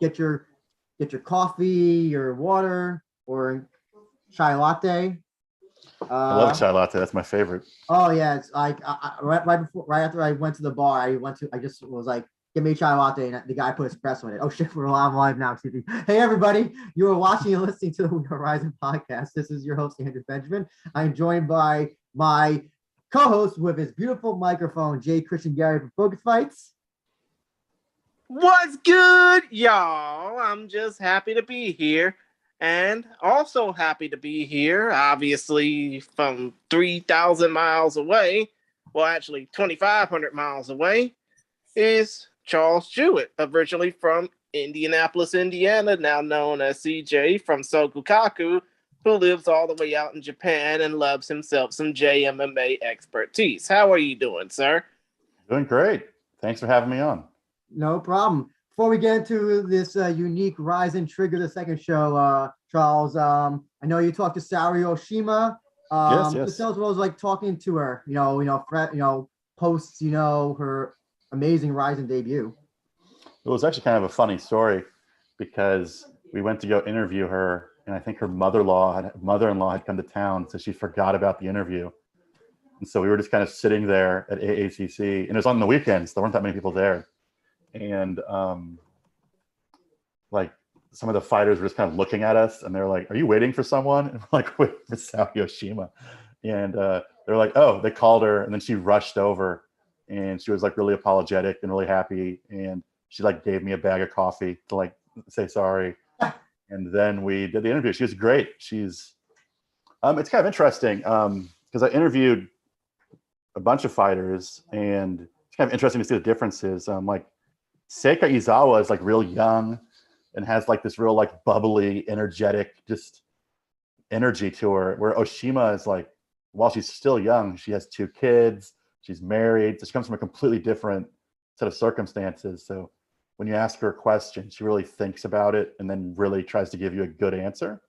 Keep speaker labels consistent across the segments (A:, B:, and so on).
A: get your coffee, your water, or chai latte.
B: I love a chai latte. That's my favorite.
A: Oh yeah, it's like right after I went to the bar, I just was like, give me a chai latte, and the guy put espresso in it. Oh shit, we're live now. Excuse me. Hey everybody, you are watching and listening to the RIZIN podcast. This is your host Andrew Benjamin. I'm joined by my co-host with his beautiful microphone, Jay Christian Gary from Focus Fights.
C: What's good, y'all? I'm just happy to be here. And also happy to be here, obviously, from 3,000 miles away, well, actually 2,500 miles away, is Charles Jewett, originally from Indianapolis, Indiana, now known as CJ from Sokukaku, who lives all the way out in Japan and loves himself some JMMA expertise. How are you doing, sir?
B: Doing great. Thanks for having me on.
A: No problem. Before we get into this unique RIZIN Trigger, the second show, Charles, I know you talked to Saori Oshima.
B: Yes.
A: Just tell us what it was like talking to her. Posts, her amazing RIZIN debut.
B: It was actually kind of a funny story because we went to go interview her, and I think her mother-in-law had come to town, so she forgot about the interview. And so we were just kind of sitting there at AACC, and it was on the weekends. There weren't that many people there. And like some of the fighters were just kind of looking at us, and they're like, "Are you waiting for someone?" And we're like, "Wait for Saori Oshima." And they're like, "Oh," they called her, and then she rushed over, and she was like really apologetic and really happy, and she like gave me a bag of coffee to like say sorry. And then we did the interview. She was great. She's it's kind of interesting because I interviewed a bunch of fighters, and it's kind of interesting to see the differences. Like Seika Izawa is like real young and has like this real like bubbly, energetic, just energy to her. Where Oshima is like, while she's still young, she has 2 kids, she's married, so she comes from a completely different set of circumstances. So when you ask her a question, she really thinks about it and then really tries to give you a good answer.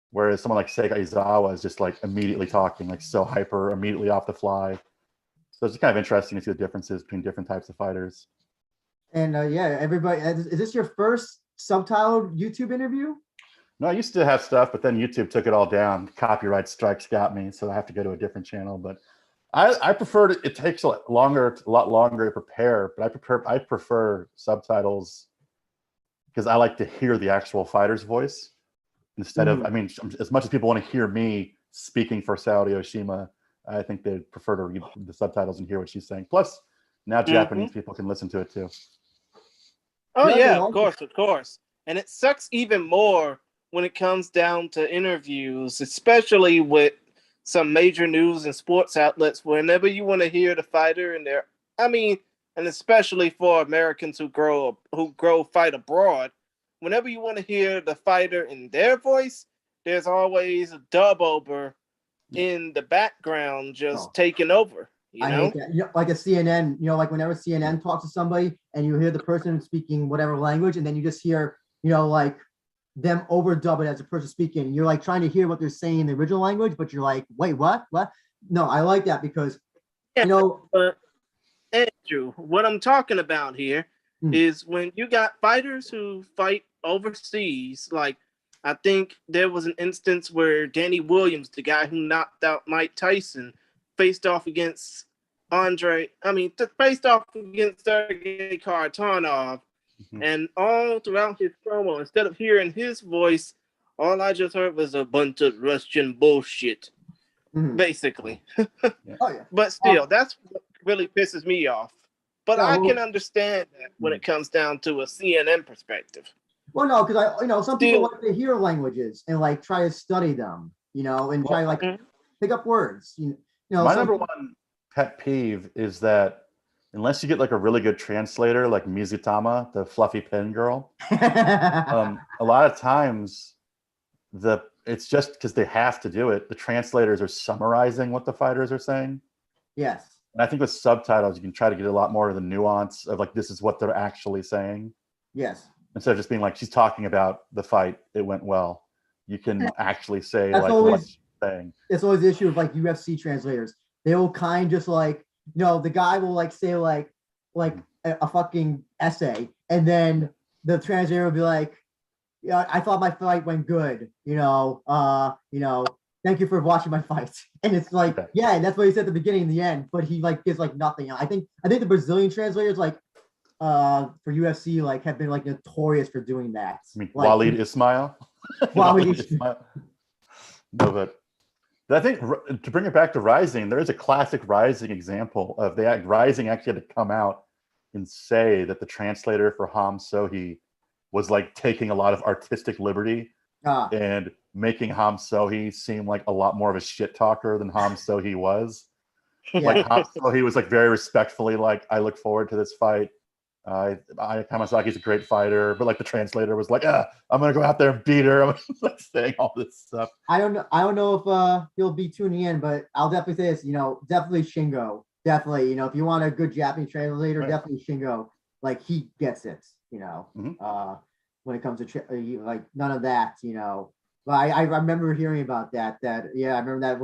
B: Whereas someone like Seika Izawa is just like immediately talking, like so hyper, immediately off the fly. So it's kind of interesting to see the differences between different types of fighters.
A: And everybody, is this your first subtitled YouTube interview?
B: No, I used to have stuff, but then YouTube took it all down. Copyright strikes got me, so I have to go to a different channel. But I prefer it takes a lot longer to prepare, but I prefer subtitles because I like to hear the actual fighter's voice instead of, I mean, as much as people want to hear me speaking for Saori Oshima, I think they'd prefer to read the subtitles and hear what she's saying. Plus, now Japanese people can listen to it too.
C: Oh yeah, of course. And it sucks even more when it comes down to interviews, especially with some major news and sports outlets. Whenever you want to hear the fighter and and especially for Americans who grow fight abroad, whenever you want to hear the fighter in their voice, there's always a dub over in the background just taking over. I hate
A: that. Like a CNN, like whenever CNN talks to somebody and you hear the person speaking whatever language, and then you just hear, like them overdub it as a person speaking. You're like trying to hear what they're saying in the original language, but you're like, wait, what? No, I like that because, Andrew,
C: what I'm talking about here is when you got fighters who fight overseas, like I think there was an instance where Danny Williams, the guy who knocked out Mike Tyson, faced off against Sergey Karatanov, and all throughout his promo, instead of hearing his voice, all I just heard was a bunch of Russian bullshit, basically. But still, that's what really pisses me off. But I can understand that when it comes down to a CNN perspective.
A: Well, no, because some people like to hear languages and like try to study them, and try to like pick up words.
B: My number one pet peeve is that unless you get like a really good translator, like Mizutama, the fluffy pin girl, a lot of times it's just because they have to do it. The translators are summarizing what the fighters are saying.
A: Yes.
B: And I think with subtitles, you can try to get a lot more of the nuance of like, this is what they're actually saying.
A: Yes.
B: Instead of just being like, she's talking about the fight, it went well. You can actually say
A: what
B: she's saying.
A: It's always the issue of like UFC translators. They will kind of just like, the guy will like say like a fucking essay, and then the translator would be like, yeah, I thought my fight went good. Thank you for watching my fight. And it's like, yeah, that's what he said at the beginning and the end, but he like gives like nothing. I think the Brazilian translators like for UFC like have been like notorious for doing that.
B: I mean,
A: like,
B: Waleed Ismail.
A: Waleed Ismail.
B: No, but I think to bring it back to Rising, there is a classic Rising example of Rising actually had to come out and say that the translator for Ham Sohee was like taking a lot of artistic liberty and making Ham Sohee seem like a lot more of a shit talker than Ham Sohee was. Like Ham Sohee was like very respectfully like, I look forward to this fight. Kamasaki's a great fighter, but like the translator was like, I'm gonna go out there and beat her. I'm like saying all this stuff.
A: I don't know if he'll be tuning in, but I'll definitely say this. Definitely Shingo. Definitely, if you want a good Japanese translator, definitely Shingo. Like he gets it. When it comes to like none of that. But I remember hearing about that. I remember that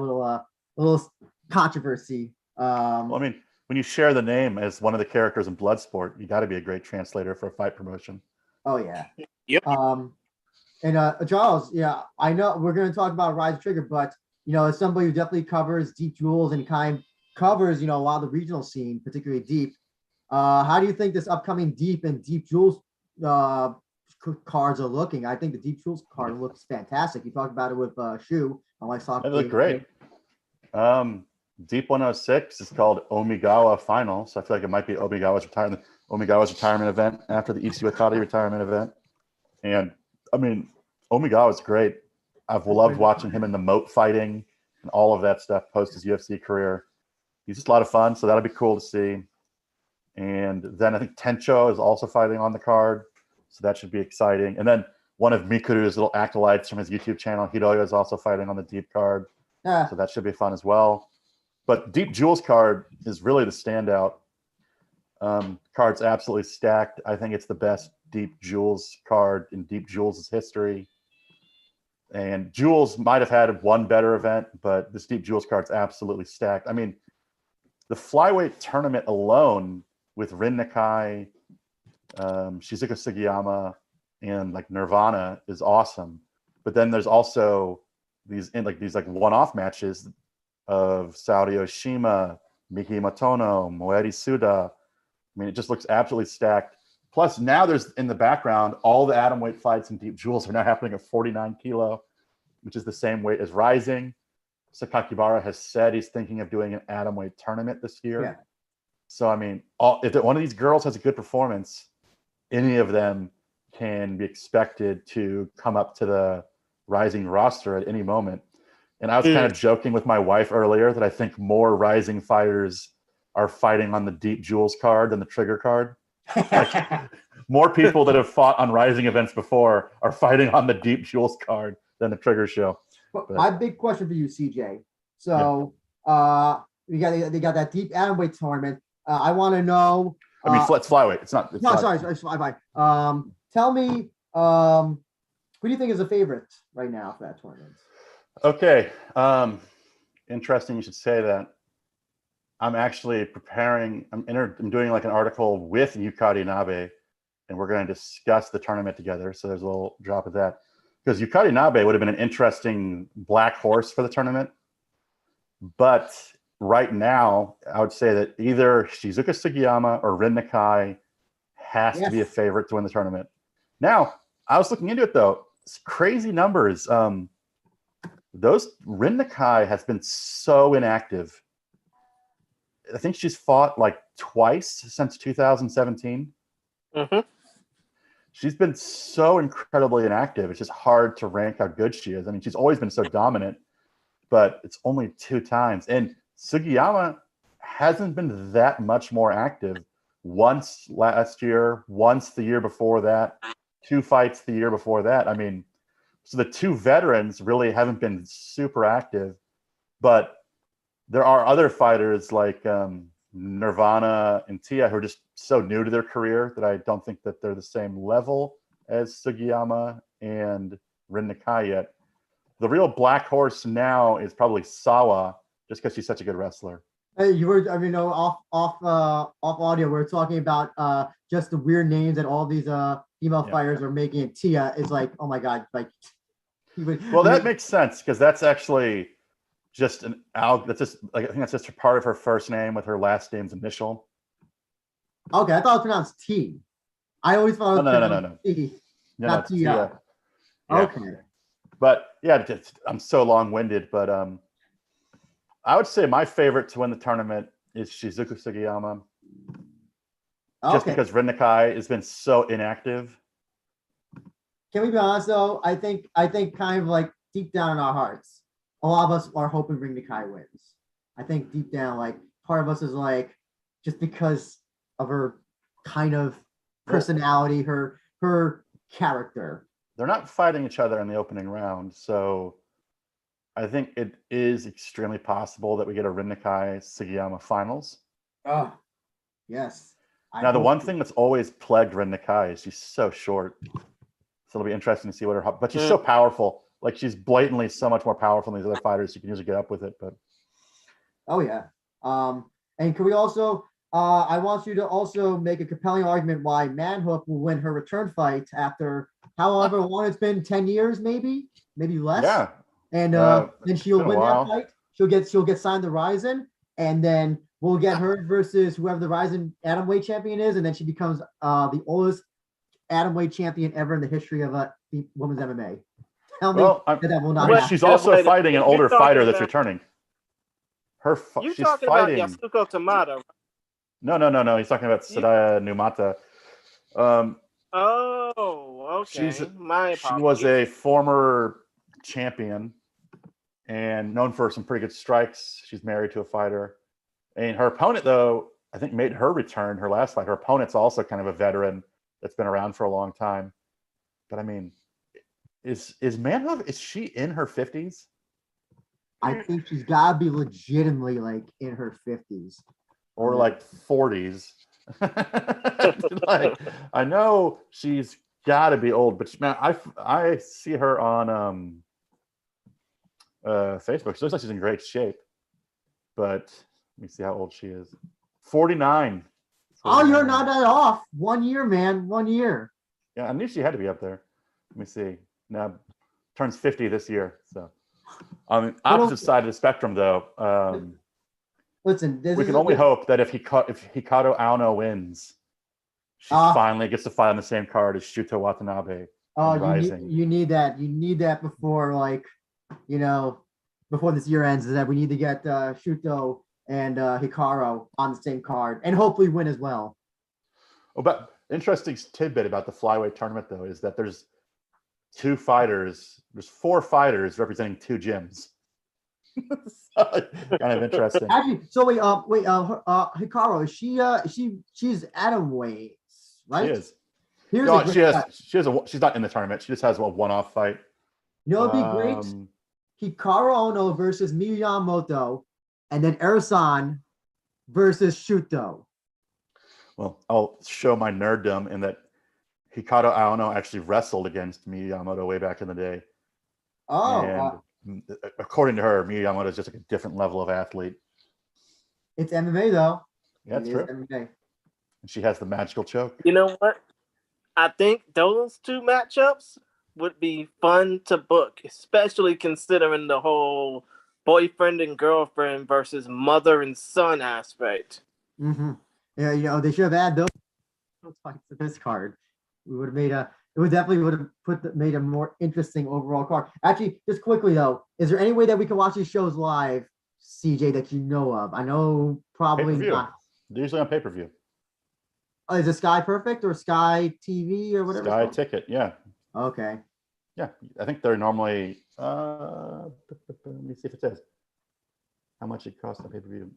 A: little controversy.
B: Well, I mean, when you share the name as one of the characters in Bloodsport, you got to be a great translator for a fight promotion.
A: Oh yeah.
C: Yep.
A: And Charles, I know we're going to talk about RIZIN Trigger, but as somebody who definitely covers Deep Jewels and kind covers a lot of the regional scene, particularly Deep. How do you think this upcoming Deep and Deep Jewels cards are looking? I think the Deep Jewels card looks fantastic. You talked about it with Shu.
B: They look great. Deep 106 is called Omigawa Final, so I feel like it might be Omigawa's retirement event after the Ichi Wakati retirement event. And I mean, Omigawa's great. I've loved watching him in the moat fighting and all of that stuff post his UFC career. He's just a lot of fun, so that'll be cool to see. And then I think Tencho is also fighting on the card, so that should be exciting. And then one of Mikuru's little acolytes from his YouTube channel, Hiroya, is also fighting on the Deep card, so that should be fun as well. But Deep Jewels card is really the standout. Card's absolutely stacked. I think it's the best Deep Jewels card in Deep Jewels' history. And Jewels might have had one better event, but this Deep Jewels card's absolutely stacked. I mean, the flyweight tournament alone with Rin Nakai, Shizuoka Sugiyama, and like Nirvana is awesome. But then there's also these one-off matches of Saori Oshima, Miki Matono, Moeri Suda. I mean, it just looks absolutely stacked. Plus, now there's in the background, all the atomweight fights in Deep Jewels are now happening at 49 kilo, which is the same weight as Rising. Sakakibara has said he's thinking of doing an atomweight tournament this year.
A: Yeah.
B: So, I mean, if one of these girls has a good performance, any of them can be expected to come up to the Rising roster at any moment. And I was kind of joking with my wife earlier that I think more Rising fighters are fighting on the Deep Jewels card than the Trigger card. Like, more people that have fought on Rising events before are fighting on the Deep Jewels card than the Trigger show.
A: But my big question for you, CJ. So they got that Deep Atomweight tournament. I want to know.
B: I mean, it's flyweight. It's not.
A: Sorry. Tell me, who do you think is a favorite right now for that tournament?
B: Okay. Interesting you should say that. I'm actually preparing, I'm doing like an article with Yukari Nabe, and we're going to discuss the tournament together. So there's a little drop of that. Because Yukari Nabe would have been an interesting black horse for the tournament. But right now, I would say that either Shizuoka Sugiyama or Rin Nakai has to be a favorite to win the tournament. Now, I was looking into it though. It's crazy numbers. Rin Nakai has been so inactive. I think she's fought like twice since 2017.
C: Mm-hmm.
B: She's been so incredibly inactive. It's just hard to rank how good she is. I mean, she's always been so dominant, but it's only 2 times. And Sugiyama hasn't been that much more active. Once last year, once the year before that, 2 fights the year before that. I mean, so the 2 veterans really haven't been super active, but there are other fighters like Nirvana and Tia who are just so new to their career that I don't think that they're the same level as Sugiyama and Rin Nakai yet. The real black horse now is probably Sawa, just because she's such a good wrestler.
A: Hey, you were, I mean, off audio, we were talking about just the weird names that all these female fighters are making it. Tia is like, oh my god, like.
B: Well, that makes sense because that's actually just that's just like I think that's just a part of her first name with her last name's initial.
A: Okay, I thought it was pronounced T. I always thought it was pronounced T. Not Tia.
B: Yeah.
A: Okay.
B: But yeah, I'm so long-winded, but I would say my favorite to win the tournament is Shizuoka Sugiyama. Just because Rin Nakai has been so inactive.
A: Can we be honest though? I think kind of like deep down in our hearts, a lot of us are hoping Rin Nakai wins. I think deep down, like part of us is like, just because of her kind of personality, her character.
B: They're not fighting each other in the opening round, so I think it is extremely possible that we get a Rin Nakai Sugiyama finals.
A: Oh, yes.
B: Now, the one thing that's always plagued Rin Nakai is she's so short. So it'll be interesting to see what but she's so powerful. Like, she's blatantly so much more powerful than these other fighters. You can usually get up with it, but.
A: Oh, yeah. And can we also, I want you to also make a compelling argument why Manhook will win her return fight after however long it's been, 10 years, maybe less.
B: Yeah.
A: And then she'll win that fight. She'll get signed to RIZIN, and then we'll get her versus whoever the RIZIN atomweight champion is, and then she becomes the oldest atomweight champion ever in the history of women's MMA. Tell me that will not happen.
B: She's also fighting an older fighter that's returning.
C: You're
B: she's
C: talking
B: fighting
C: about Yasuko Tamada, right?
B: No. He's talking about Sadaya Numata.
C: Okay.
B: She was a former champion and known for some pretty good strikes. She's married to a fighter. And her opponent, though, I think made her return her last fight. Her opponent's also kind of a veteran that's been around for a long time. But I mean, is Manhook, is she in her 50s?
A: I think she's got to be legitimately like in her 50s.
B: Or like 40s. Like, I know she's got to be old, but man, I see her on Facebook. She looks like she's in great shape. But let me see how old she is. 49.
A: Oh, you're not that off. 1 year, man. 1 year.
B: Yeah, I knew she had to be up there. Let me see. Now, turns 50 this year. So, on the opposite side of the spectrum, though,
A: listen,
B: we can only hope that if Hikaru Aono wins, she finally gets to fight on the same card as Shuto Watanabe.
A: Oh, you need that. You need that before, like, before this year ends. Is that we need to get Shuto and Hikaru on the same card, and hopefully win as well.
B: Oh, but interesting tidbit about the flyweight tournament, though, is that there's 4 fighters representing 2 gyms. So, kind of interesting.
A: Actually, so wait, Hikaru, she's atom weights, right?
B: She is. She's not in the tournament. She just has a one-off fight.
A: It'd be great. Hikaru Ono versus Miyu Yamamoto, and then Ersan versus Shuto.
B: Well, I'll show my nerddom in that Hikaru Aono actually wrestled against Miyu Yamamoto way back in the day.
A: Oh.
B: And according to her, Miyu Yamamoto is just like a different level of athlete.
A: It's MMA, though.
B: Yeah, that's true. MMA. And she has the magical choke.
C: You know what? I think those 2 matchups would be fun to book, especially considering the whole boyfriend and girlfriend versus mother and son aspect.
A: Mm-hmm. Yeah, they should have had those fights to this card. We would have made made a more interesting overall card. Actually, just quickly though, is there any way that we can watch these shows live, CJ, that you know of? I know probably not.
B: They're usually on pay-per-view.
A: Oh, is it Sky Perfect or Sky TV or whatever?
B: Sky Ticket, yeah.
A: Okay.
B: Yeah, I think they're normally. Let me see if it says how much it costs on pay-per-view.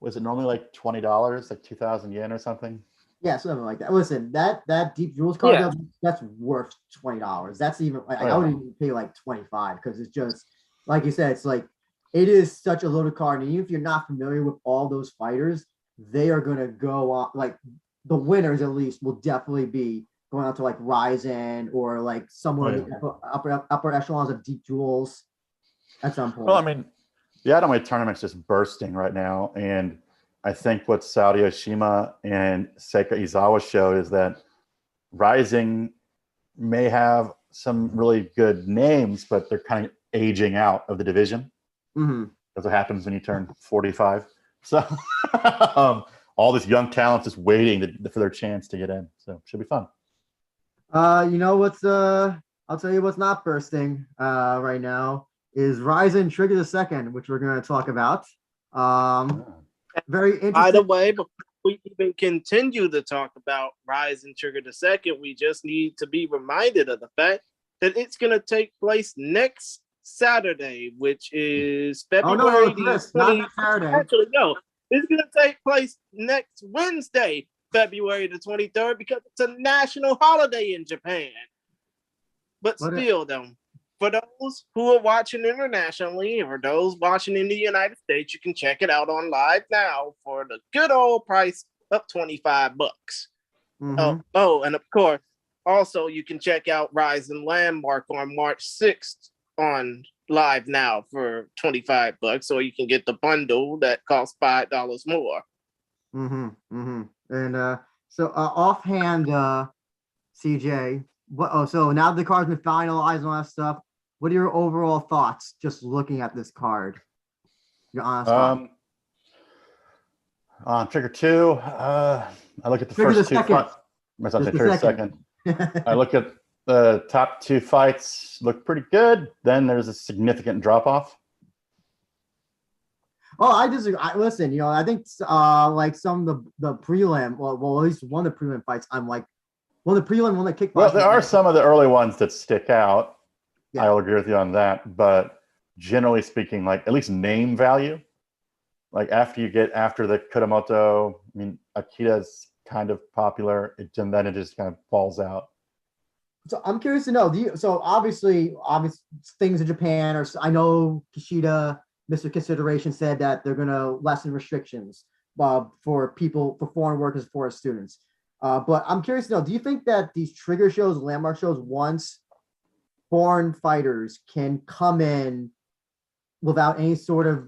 B: Was it normally like $20, like 2,000 yen or something?
A: Yeah, something like that. Listen, that Deep Jewels card, that's worth $20. That's even I would even pay like 25 because it's just like you said, it's like it is such a loaded card. And even if you're not familiar with all those fighters, they are gonna go on, like the winners at least will definitely be going out to like RIZIN or like somewhere in the upper echelons of Deep Jewels at some point.
B: Well, I mean, the atomweight tournament's just bursting right now, and I think what Saudi Oshima and Seika Izawa showed is that Rising may have some really good names, but they're kind of aging out of the division.
A: Mm-hmm.
B: That's what happens when you turn 45. So all this young talent is waiting for their chance to get in. So should be fun.
A: You know what's I'll tell you what's not bursting right now is RIZIN Trigger the second, which we're going to talk about. Very interesting.
C: By the way, before we even continue to talk about RIZIN Trigger the second, we just need to be reminded of the fact that it's going to take place next Saturday, which is February the 20th.
A: Not Saturday.
C: Actually, no, it's going to take place next Wednesday, February the 23rd, because it's a national holiday in Japan. But still, though, for those who are watching internationally or those watching in the United States, you can check it out on Live Now for the good old price of $25.
A: Mm-hmm.
C: Oh, and of course, also you can check out RIZIN Landmark on March 6th on Live Now for $25, or you can get the bundle that costs $5 more.
A: Mm-hmm. Mm-hmm. And so offhand, CJ, so now the card's been finalized and all that stuff. What are your overall thoughts just looking at this card? Your honest thoughts.
B: On Trigger 2, I look at the
A: Trigger
B: first
A: the
B: two
A: second.
B: fights. Trigger second. I look at the top two fights, look pretty good. Then there's a significant drop off.
A: Oh, I disagree. Listen, I think like some of the prelim, well, at least one of the prelim fights, I'm like, one that kicked.
B: Well, there are some of the early ones that stick out.
A: Yeah.
B: I'll agree with you on that. But generally speaking, like at least name value, like after the Kuramoto, I mean, Akita's kind of popular, and then it just kind of falls out.
A: So I'm curious to know, so obviously things in Japan I know Kishida, Mr. Consideration, said that they're going to lessen restrictions for foreign workers, for students. But I'm curious to know, do you think that these trigger shows, landmark shows, once foreign fighters can come in without any sort of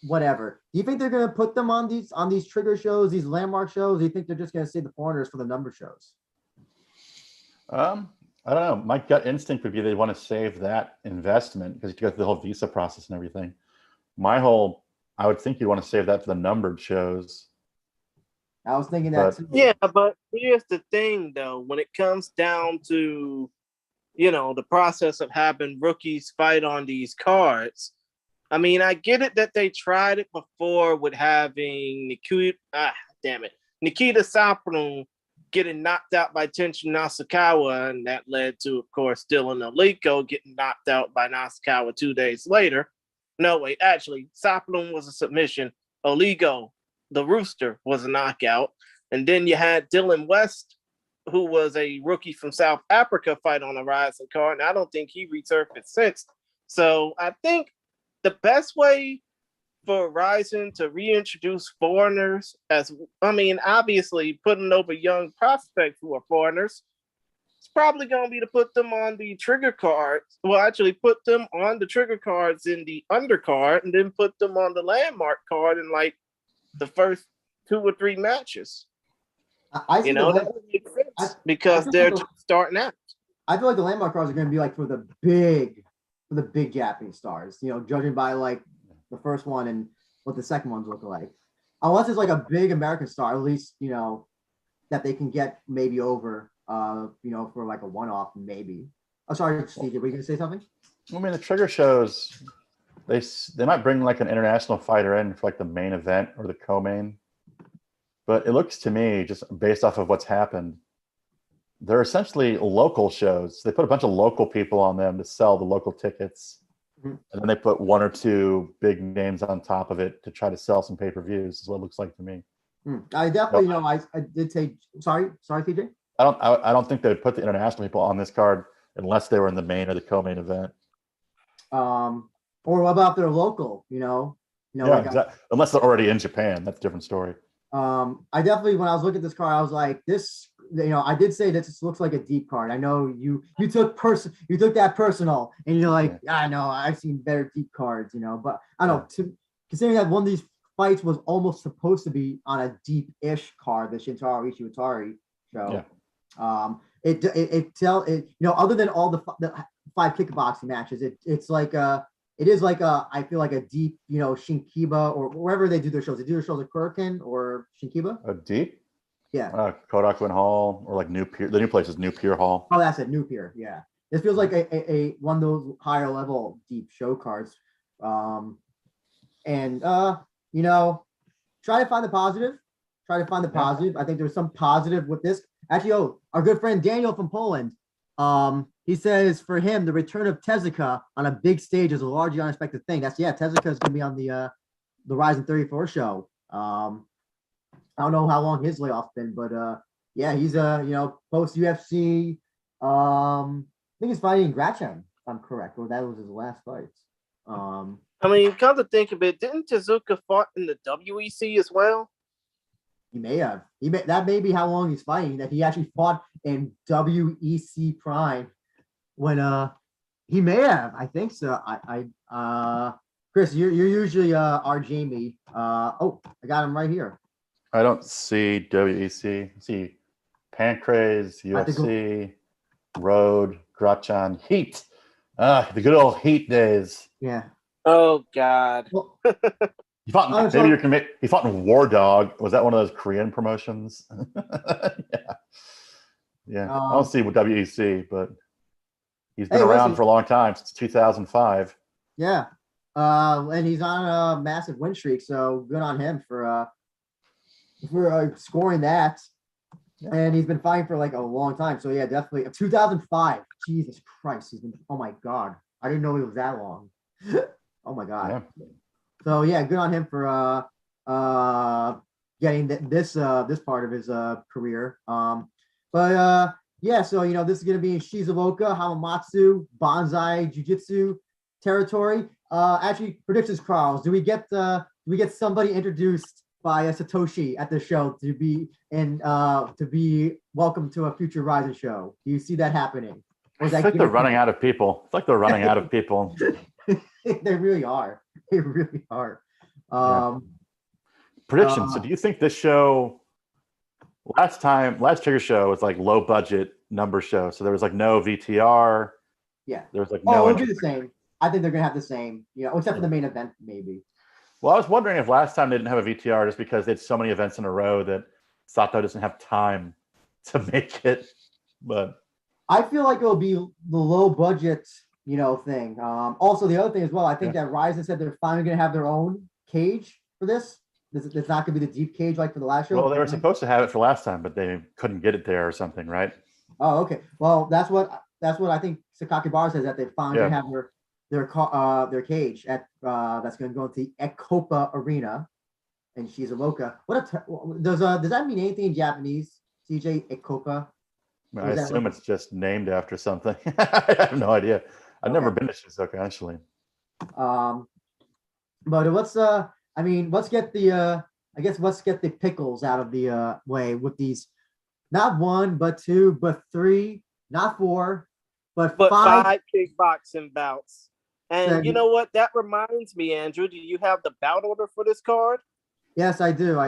A: whatever, do you think they're going to put them on these trigger shows, these landmark shows? Do you think they're just going to save the foreigners for the number shows?
B: I don't know. My gut instinct would be they want to save that investment because you go through the whole visa process and everything. I would think you want to save that for the numbered shows.
A: I was thinking that too.
C: Yeah, but here's the thing, though. When it comes down to, the process of having rookies fight on these cards, I mean, I get it that they tried it before with having Nikita Saprun getting knocked out by Tenshin Nasukawa, and that led to, of course, Dylan Aliko getting knocked out by Nasukawa 2 days later. No, wait, actually, Saprun was a submission. Oligo, the Rooster, was a knockout. And then you had Dylan West, who was a rookie from South Africa, fight on a RIZIN card, and I don't think he resurfaced since. So I think the best way for RIZIN to reintroduce foreigners, obviously putting over young prospects who are foreigners, it's probably going to be to put them on the trigger cards. Well, actually put them on the trigger cards in the undercard and then put them on the landmark card in like the first 2 or 3 matches.
A: I think
C: that would make sense because they're starting out.
A: I feel like the landmark cards are going to be like for the big Japanese stars, judging by like the first one and what the second ones look like. Unless it's like a big American star, at least, that they can get maybe over, for like a one-off, maybe. Oh, sorry, Steve, were you going to say something?
B: I mean, the trigger shows, they might bring like an international fighter in for like the main event or the co-main. But it looks to me, just based off of what's happened, they're essentially local shows. They put a bunch of local people on them to sell the local tickets. Mm-hmm. And then they put 1 or 2 big names on top of it to try to sell some pay-per-views, is what it looks like to me.
A: I definitely I did take, sorry, TJ?
B: I don't think they would put the international people on this card unless they were in the main or the co-main event.
A: Or what about their local,
B: exactly. Unless they're already in Japan, that's a different story.
A: I definitely, when I was looking at this card, I was like, this, I did say this looks like a deep card. I know you took that personal, and you're like, yeah. I know, I've seen better deep cards, but I don't know, considering that one of these fights was almost supposed to be on a deep-ish card, the Shintaro Ishiwatari show. Other than all the 5 kickboxing matches, it's like it is like I feel like a deep, Shinkiba or wherever they do their shows. They do their shows at Kurikan or Shinkiba.
B: A deep?
A: Yeah.
B: Korakuen Hall or like New Pier. The new place is New Pier Hall.
A: Oh, that's it. New Pier. Yeah. This feels like a one of those higher level deep show cards. And try to find the positive. I think there's some positive with this. Actually, our good friend Daniel from Poland, he says for him, the return of Tezuka on a big stage is a largely unexpected thing. Tezuka is going to be on the RIZIN 34 show. I don't know how long his layoff's been, but he's post UFC. I think he's fighting Grachan, if I'm correct, or that was his last fight.
C: Come to think of it, didn't Tezuka fought in the WEC as well?
A: He may have. That may be how long he's fighting. That he actually fought in WEC Prime when he may have. I think so. Chris, you're usually our Jamie. I got him right here.
B: I don't see WEC. I see Pancrase, UFC, Road, Grachan, Heat. The good old Heat days.
A: Yeah.
C: Oh God.
A: Well,
B: he fought in War Dog. Was that one of those Korean promotions? Yeah. I don't see with WEC, but he's been around for a long time, since 2005.
A: Yeah. And he's on a massive win streak, so good on him for scoring that. And he's been fighting for like a long time. So yeah, definitely 2005. Jesus Christ, he's been. Oh my God, I didn't know he was that long. Oh my God. Yeah. So yeah, good on him for getting this part of his career. So this is gonna be in Shizuoka, Hamamatsu, Bonsai Jiu-Jitsu territory. Actually, predictions, Carls. Do we get somebody introduced by Satoshi at the show to be welcome to a future RIZIN show? Do you see that happening?
B: It's like they're running out of people.
A: They really are.
B: Predictions. So do you think this show last Trigger show was like low budget number show? So there was like no VTR.
A: Yeah.
B: There was like
A: it'll be the same. I think they're gonna have the same, except for the main event, maybe.
B: Well, I was wondering if last time they didn't have a VTR just because they had so many events in a row that Sato doesn't have time to make it. But
A: I feel like it'll be the low budget, thing. Also, the other thing as well, I think that RIZIN said they're finally going to have their own cage for this. It's not going to be the deep cage like for the last show.
B: Well, they were supposed to have it for last time, but they couldn't get it there or something, right?
A: Oh, okay. Well, that's what I think Sakaki Bar says, that they finally going to have their cage at that's going to go into the Ecopa Arena in Shizuoka. Does that mean anything in Japanese? CJ, Ecopa?
B: I assume it's just named after something. I have no idea. I've never been to Shizuoka, actually.
A: But let's get the pickles out of the way with these, not 1, but 2, but 3, not 4, but 5
C: kickboxing bouts. And you know what? That reminds me, Andrew, do you have the bout order for this card?
A: Yes, I do.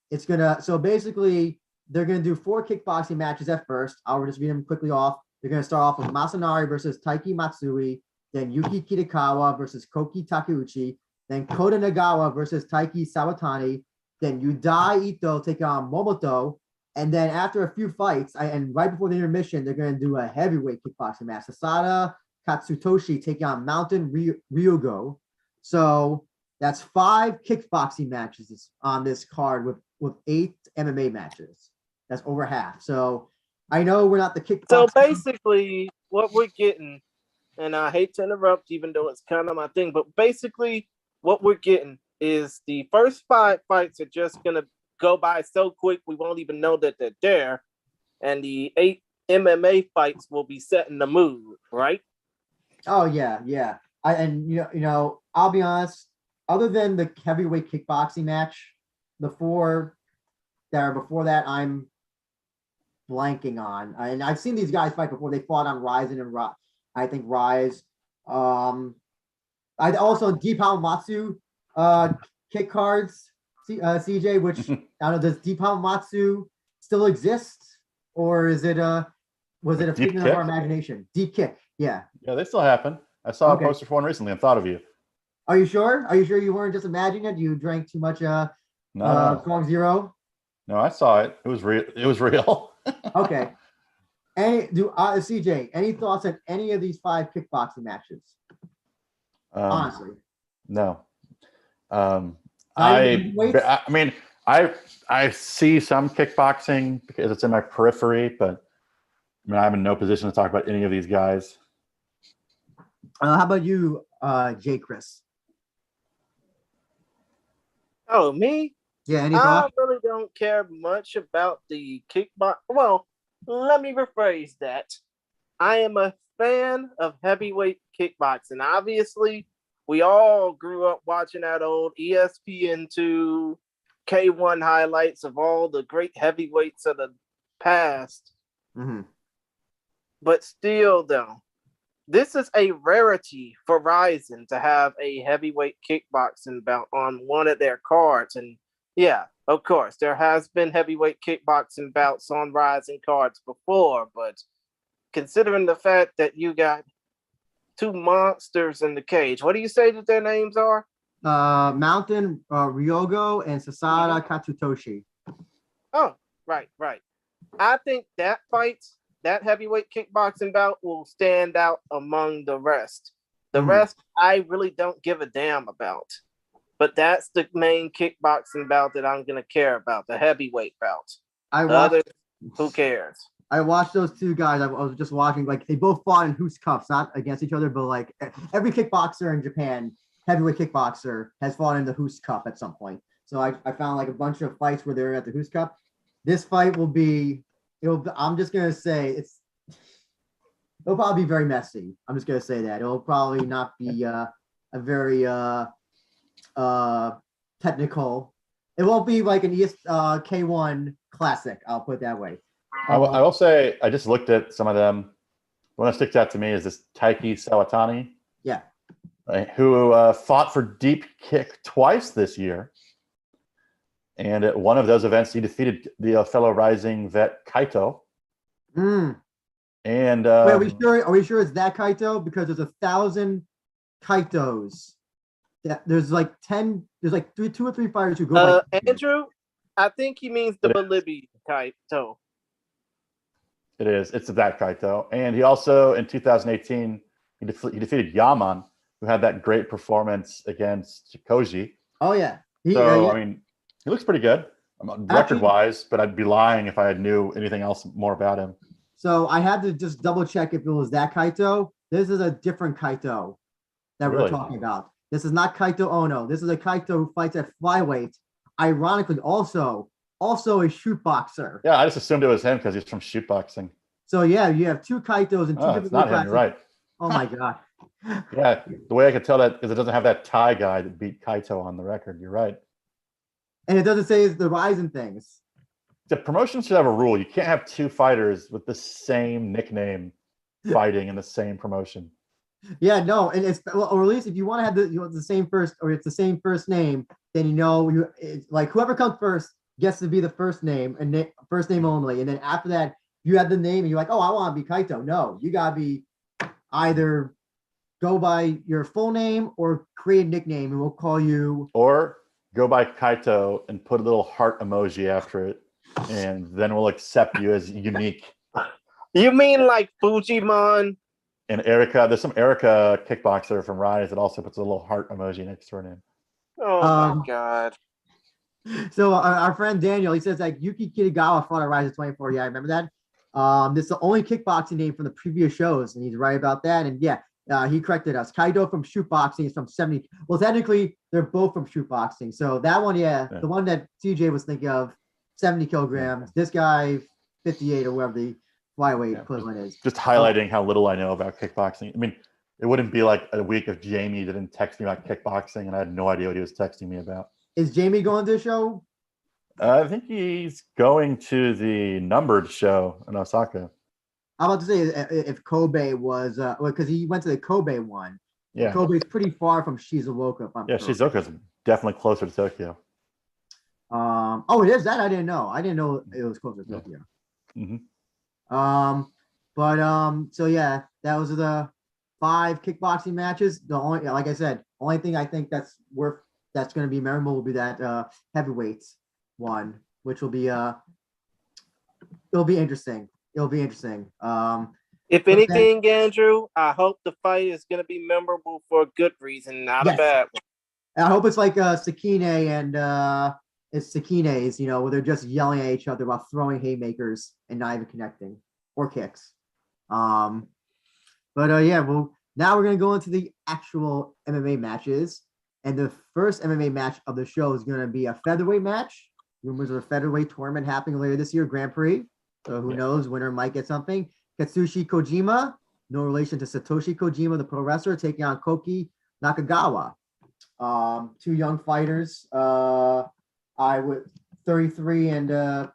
A: It's so basically they're gonna do 4 kickboxing matches at first. I'll just read them quickly off. They're gonna start off with Masanari versus Taiki Matsui, then Yuki Kitakawa versus Koki Takeuchi, then Kota Nagawa versus Taiki Sawatani, then Yudai Ito taking on Momoto, and then after a few fights, and right before the intermission, they're gonna do a heavyweight kickboxing match. Sasada Katsutoshi taking on Mountain Ryugo. So that's 5 kickboxing matches on this card with 8 MMA matches. That's over half. So I know we're not the kickboxing.
C: So basically, what we're getting, and I hate to interrupt, even though it's kind of my thing, but basically what we're getting is the first 5 fights are just going to go by so quick we won't even know that they're there. And the 8 MMA fights will be setting the mood, right?
A: Oh, yeah. I'll be honest, other than the heavyweight kickboxing match, the 4 that are before that, I'm blanking on. And I've seen these guys fight before. They fought on RIZIN and I think Rise. I also Deep Hamamatsu kick cards, CJ, which I don't know, does Deep Hamamatsu still exist? or is it was it a
B: Deep
A: figment of our
B: Kick?
A: imagination? Deep kick. Yeah.
B: Yeah, they still happen. I saw
A: Okay.
B: a poster for one recently and thought of you.
A: Are you sure? Are you sure you weren't just imagining it? You drank too much
B: No.
A: Strong Zero?
B: No, I saw it. It was real. It was real.
A: Okay. CJ, any thoughts on any of these 5 kickboxing matches? Honestly.
B: No.
A: Not even heavyweights?
B: I mean, I see some kickboxing because it's in my periphery, but I mean, I'm in no position to talk about any of these guys.
A: How about you, Jay Chris?
C: Oh, me?
A: Yeah, any
C: I
A: thoughts?
C: really don't care much about the kickbox. Well, let me rephrase that. I am a fan of heavyweight kickboxing. Obviously, we all grew up watching that old ESPN2 K1 highlights of all the great heavyweights of the past.
A: Mm-hmm.
C: But still, though, this is a rarity for RIZIN to have a heavyweight kickboxing bout on one of their cards. And yeah, of course, there has been heavyweight kickboxing bouts on RIZIN cards before, but considering the fact that you got 2 monsters in the cage, what do you say that their names are?
A: Mountain Ryogo and Sasada Katsutoshi.
C: Oh, right. I think that heavyweight kickboxing bout will stand out among the rest. The rest, I really don't give a damn about. But that's the main kickboxing bout that I'm going to care about, the heavyweight bout. Who cares?
A: I watched those 2 guys. I was just watching, like, they both fought in Hoos Cups, not against each other, but like every kickboxer in Japan, heavyweight kickboxer, has fought in the Hoos Cup at some point. So I found like a bunch of fights where they're at the Hoos Cup. This fight will be, I'm just going to say it'll probably be very messy. I'm just going to say that. It'll probably not be a very technical. It won't be like an K1 classic. I'll put it that way.
B: I will say, I just looked at some of them. The one that sticks out to me is this Taiki Sawatani.
A: Yeah.
B: Right, who fought for Deep Kick twice this year. And at one of those events, he defeated the fellow Rising vet Kaito.
A: And wait, are we sure it's that Kaito? Because there's 1,000 Kaitos. Yeah, there's like 2 or 3 fighters who go by
C: Andrew, I think he means the Bolivian Kaito.
B: It is. It's that Kaito. And he also, in 2018, he defeated Yaman, who had that great performance against Koji.
A: Oh, yeah.
B: I mean, he looks pretty good record-wise, but I'd be lying if I knew anything else more about him.
A: So I had to just double-check if it was that Kaito. This is a different Kaito that we're talking about. This is not Kaito Ono. This is a Kaito who fights at flyweight. Ironically, also a shoot boxer.
B: Yeah, I just assumed it was him because he's from shoot boxing.
A: So yeah, you have 2 Kaitos and 2 different
B: it's not him, you're right.
A: Oh my god.
B: Yeah, the way I could tell that is it doesn't have that Thai guy that beat Kaito on the record. You're right.
A: And it doesn't say it's the RIZIN things.
B: The promotion should have a rule. You can't have 2 fighters with the same nickname fighting in the same promotion.
A: Yeah, no, and or at least if you want to have the same first, or it's the same first name, then like whoever comes first gets to be the first name and first name only, and then after that you have the name and you're like, oh, I want to be Kaito. No, you gotta be either go by your full name or create a nickname, and we'll call you.
B: Or go by Kaito and put a little heart emoji after it, and then we'll accept you as unique.
C: You mean like Fujimon?
B: And Erica, there's some Erica kickboxer from Rise that also puts a little heart emoji next to her name.
C: Oh my god.
A: So our friend Daniel, he says like Yuki Kitagawa fought at Rise of 24. Yeah, I remember that. This is the only kickboxing name from the previous shows, and he's right about that. And yeah, he corrected us. Kaido from shoot boxing is from 70. Well, technically, they're both from shoot boxing. So that one, yeah, the one that CJ was thinking of, 70 kilograms. This guy, 58 or whatever the flyweight equivalent is.
B: Just highlighting how little I know about kickboxing. I mean, it wouldn't be like a week if Jamie didn't text me about kickboxing, and I had no idea what he was texting me about.
A: Is Jamie going to the show?
B: I think he's going to the numbered show in Osaka.
A: I'm about to say if Kobe was, because he went to the Kobe one.
B: Yeah.
A: Kobe's pretty far from Shizuoka.
B: Shizuoka's definitely closer to Tokyo.
A: Oh, it is that? I didn't know. I didn't know it was closer to Tokyo.
B: Mm-hmm.
A: So yeah, that was the 5 kickboxing matches. The only, like I said, only thing I think that's going to be memorable will be that heavyweights one, which will be it'll be interesting. It'll be interesting.
C: If
A: but then-
C: anything, Andrew, I hope the fight is going to be memorable for a good reason, not
A: Yes.
C: a bad one.
A: I hope it's like Sakine and it's Sakine's, where they're just yelling at each other while throwing haymakers and not even connecting or kicks. Yeah, well, now we're gonna go into the actual MMA matches, and the first MMA match of the show is gonna be a featherweight match. Rumors of a featherweight tournament happening later this year, Grand Prix. So who knows? Winner might get something. Katsushi Kojima, no relation to Satoshi Kojima, the pro wrestler, taking on Koki Nakagawa. 2 young fighters. I would 33 and I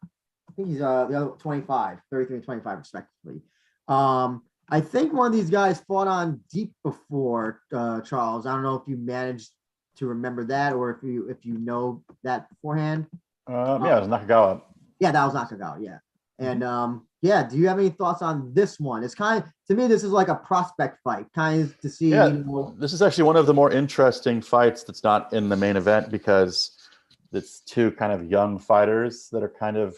A: think he's the other 25, 33 and 25 respectively. I think one of these guys fought on Deep before, Charles. I don't know if you managed to remember that or if you know that beforehand.
B: Yeah, it was Nakagawa.
A: Yeah, that was Nakagawa. Yeah, and do you have any thoughts on this one? It's kind of, to me, this is like a prospect fight, kind of to see.
B: Yeah, this is actually one of the more interesting fights that's not in the main event because it's 2 kind of young fighters that are kind of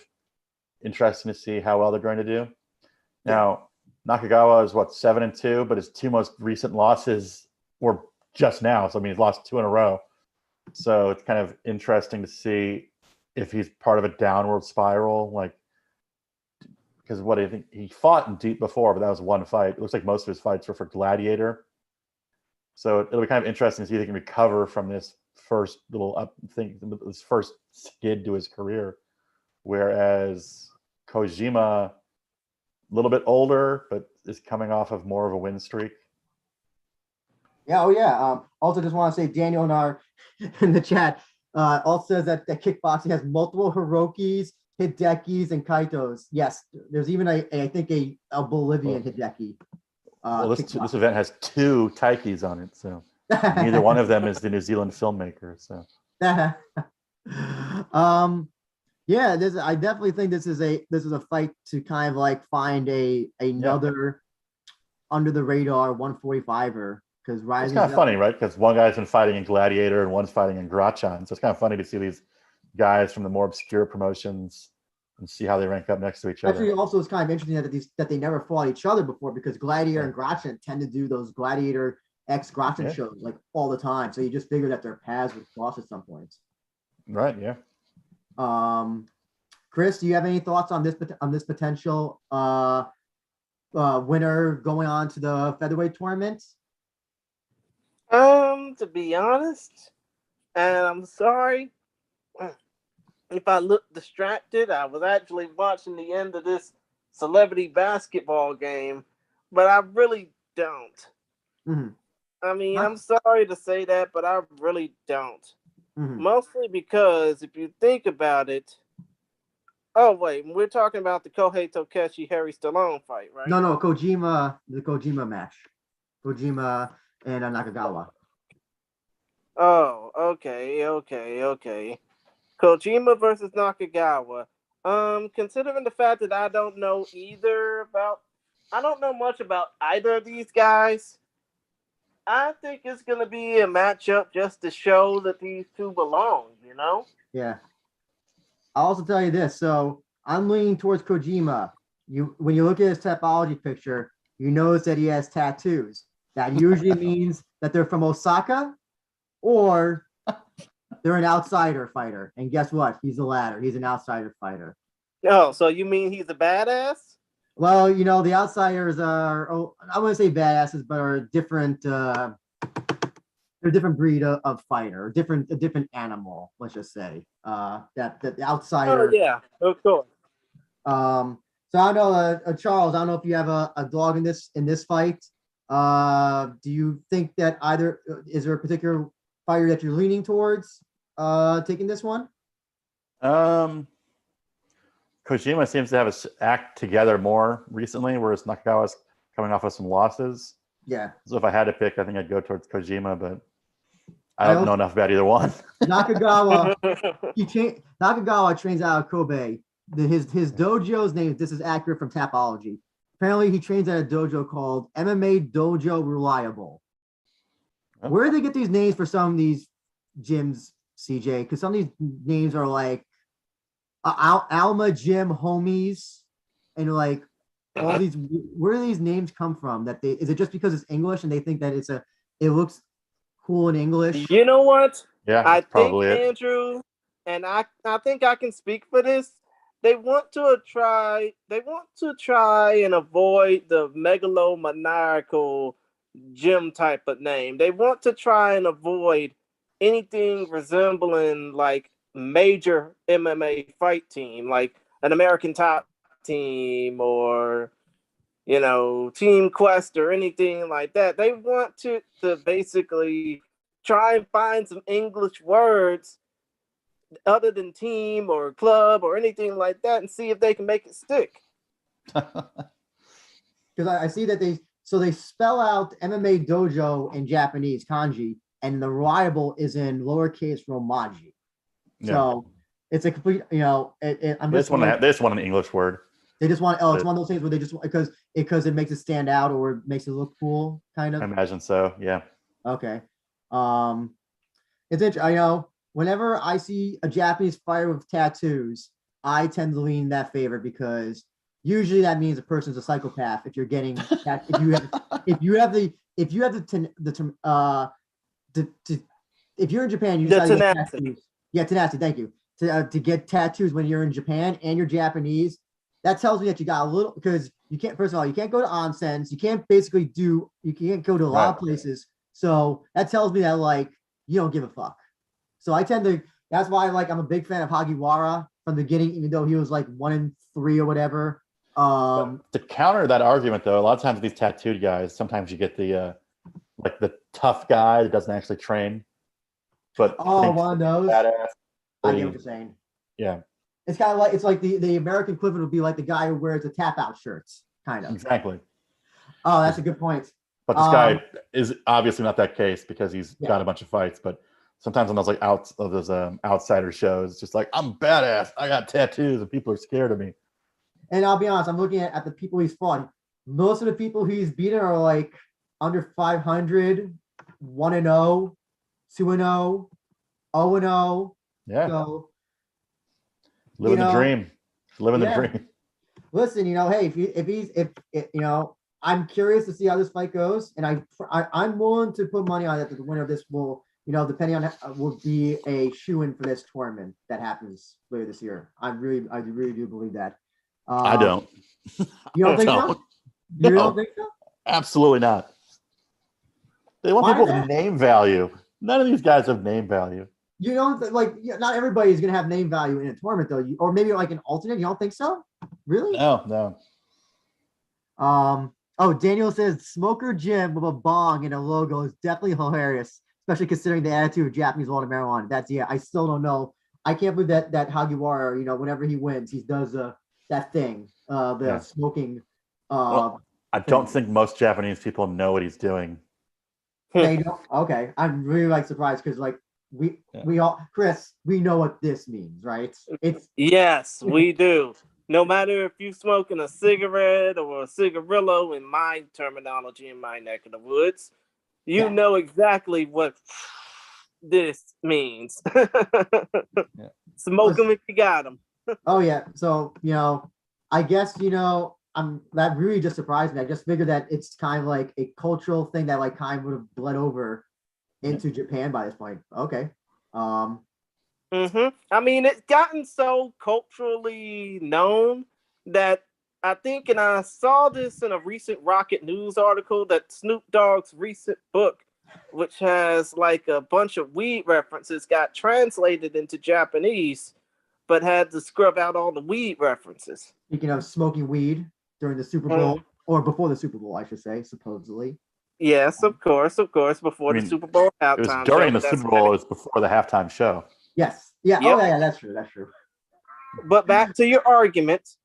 B: interesting to see how well they're going to do. Now, Nakagawa is 7-2, but his 2 most recent losses were just now. So I mean, he's lost 2 in a row. So it's kind of interesting to see if he's part of a downward spiral, because what I think he fought in Deep before, but that was 1 fight. It looks like most of his fights were for Gladiator. So it'll be kind of interesting to see if he can recover from this first little up thing, this first skid to his career. Whereas Kojima, a little bit older, but is coming off of more of a win streak.
A: Yeah, also just want to say Daniel in the chat also says that kickboxing has multiple Hirokis, Hidekis, and Kaitos. Yes, there's even I think a Bolivian Hideki.
B: This event has 2 Taikis on it, so neither one of them is the New Zealand filmmaker. So
A: I definitely think this is a fight to kind of find another under the radar 145er, because RIZIN.
B: It's kind of funny, right? Because one guy's been fighting in Gladiator and one's fighting in Grachan, so it's kind of funny to see these guys from the more obscure promotions and see how they rank up next to each other.
A: Actually, also it's kind of interesting that they never fought each other before, because Gladiator and Grachan tend to do those Gladiator X Grachan shows all the time. So you just figure that their paths would cross at some point.
B: Right. Yeah.
A: Chris, do you have any thoughts on this potential winner going on to the featherweight tournament?
C: To be honest, and I'm sorry if I look distracted, I was actually watching the end of this celebrity basketball game, but I really don't.
A: Mm-hmm.
C: I mean, I'm sorry to say that, but I really don't.
A: Mm-hmm.
C: Mostly because if you think about it, oh wait, we're talking about the Kohei Tokeshi Harry Stallone fight, right?
A: No, the Kojima match, Kojima and Nakagawa.
C: Oh, okay. Kojima versus Nakagawa. Considering the fact that I don't know much about either of these guys, I think it's gonna be a matchup just to show that these 2 belong,
A: Yeah. I'll also tell you this. So I'm leaning towards Kojima. When you look at his typology picture, you notice that he has tattoos. That usually means that they're from Osaka, or they're an outsider fighter. And guess what? He's the latter. He's an outsider fighter.
C: Oh, so you mean he's a badass?
A: Well, the outsiders are, I wouldn't say badasses, but are a different breed of fighter, a different animal, let's just say. That the outsider.
C: Oh yeah, of course.
A: So I don't know, Charles, I don't know if you have a dog in this fight. Do you think that is there a particular fighter that you're leaning towards taking this one?
B: Kojima seems to have his act together more recently, whereas Nakagawa's coming off of some losses.
A: Yeah.
B: So if I had to pick, I think I'd go towards Kojima, but I don't know enough about either one.
A: Nakagawa trains out of Kobe. his dojo's name. This is accurate from Tapology. Apparently, he trains at a dojo called MMA Dojo Reliable.
B: Oh.
A: Where do they get these names for some of these gyms, CJ? Because some of these names are like Alma Gym Homies, and like all these. Where do these names come from? That they is it just because it's English and they think that it looks cool in English?
C: You know what?
B: Yeah,
C: I
B: that's
C: think
B: probably it.
C: Andrew, and I think I can speak for this. They want to try and avoid the megalomaniacal gym type of name. They want to try and avoid anything resembling like major MMA fight team, like an American Top Team or Team Quest or anything like that. They want to basically try and find some English words other than team or club or anything like that and see if they can make it stick.
A: Because I see that they spell out MMA dojo in Japanese kanji, and the reliable is in lowercase romaji. So it's a complete, I'm
B: just want an English word.
A: They just want, it's one of those things where they just because it makes it stand out or makes it look cool, kind of.
B: I imagine so. Yeah.
A: Okay. It's interesting. I know whenever I see a Japanese fighter with tattoos, I tend to lean in that favor because usually that means a person's a psychopath. If you're getting if you're in Japan, you decide to get tattoos. Yeah, tenacity. Thank you. To get tattoos when you're in Japan and you're Japanese, that tells me that you got a little, because you can't. First of all, you can't go to onsens. You can't go to a lot of places. So that tells me that like you don't give a fuck. So I tend to. That's why I'm a big fan of Hagiwara from the beginning, even though he was like 1 in 3 or whatever.
B: To counter that argument, though, a lot of times with these tattooed guys, sometimes you get the the tough guy that doesn't actually train, but
A: one of those.
B: Badass.
A: I get what you're saying.
B: Yeah,
A: it's kind of like the American equivalent would be like the guy who wears the tap out shirts, kind of.
B: Exactly.
A: Oh, that's a good point.
B: But this guy is obviously not that case because he's got a bunch of fights. But sometimes on those outsider shows, it's just like, I'm badass. I got tattoos and people are scared of me.
A: And I'll be honest, I'm looking at the people he's fought. Most of the people he's beaten are like under 500, 1-0, 2-0, 0-0.
B: Yeah.
A: So,
B: living the dream. Living the dream.
A: Listen, hey, I'm curious to see how this fight goes, and I'm willing to put money on it that the winner of this will, depending on will be a shoo-in for this tournament that happens later this year. I really do believe that.
B: I don't.
A: You don't think so? You don't think so?
B: Absolutely not. They want people with name value. None of these guys have name value.
A: You don't not everybody is going to have name value in a tournament, though. Or maybe like an alternate. You don't think so? Really?
B: No.
A: Daniel says Smoker Jim with a bong and a logo is definitely hilarious, especially considering the attitude of Japanese water marijuana. I still don't know. I can't believe that Hagiwara, whenever he wins, he does that thing, smoking.
B: I don't think most Japanese people know what he's doing.
A: They don't. Okay, I'm really surprised because we all, Chris, we know what this means, right?
C: Yes, we do. No matter if you're smoking a cigarette or a cigarillo, in my terminology in my neck of the woods, you know exactly what this means. Smoke them if you got them.
A: Oh yeah. So I guess that really just surprised me. I just figured that it's kind of like a cultural thing that kind of would have bled over into Japan by this point. Okay.
C: I mean, it's gotten so culturally known that I think, and I saw this in a recent Rocket News article, that Snoop Dogg's recent book, which has a bunch of weed references, got translated into Japanese, but had to scrub out all the weed references.
A: Speaking of smoking weed during the Super Bowl, or before the Super Bowl, I should say, supposedly.
C: Yes, of course, before the Super Bowl halftime.
B: It was during the Super Bowl. It was before the halftime show.
A: Yes. Yeah. Yep. Oh, yeah. That's true.
C: But back to your argument.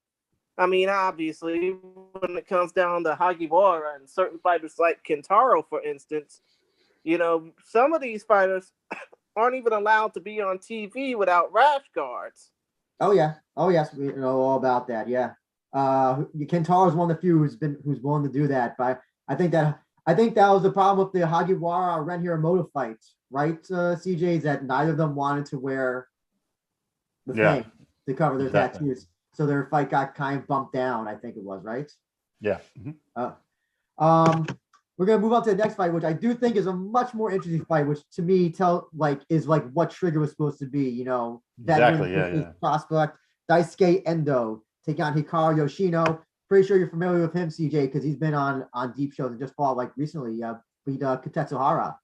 C: I mean, obviously, when it comes down to Hagiwara and certain fighters like Kentaro, for instance, some of these fighters aren't even allowed to be on TV without rash guards.
A: Oh yeah. Oh yes, we know all about that. Yeah. Kentaro is one of the few who's willing to do that. But I think that was the problem with the Hagiwara Ren Hiramoto fights, right? CJ, is that neither of them wanted to wear the
B: Yeah,
A: thing to cover their
B: exactly.
A: tattoos, so their fight got kind of bumped down. I think it was right.
B: Yeah.
A: Um, we're gonna move on to the next fight, which I do think is a much more interesting fight, which to me is like what Trigger was supposed to be. You know, veteran
B: Exactly. Yeah.
A: versus
B: Yeah.
A: prospect. Daisuke Endo taking on Hikaru Yoshino. Pretty sure you're familiar with him, CJ, because he's been on deep shows and just fought like recently. Beat Katetsuhara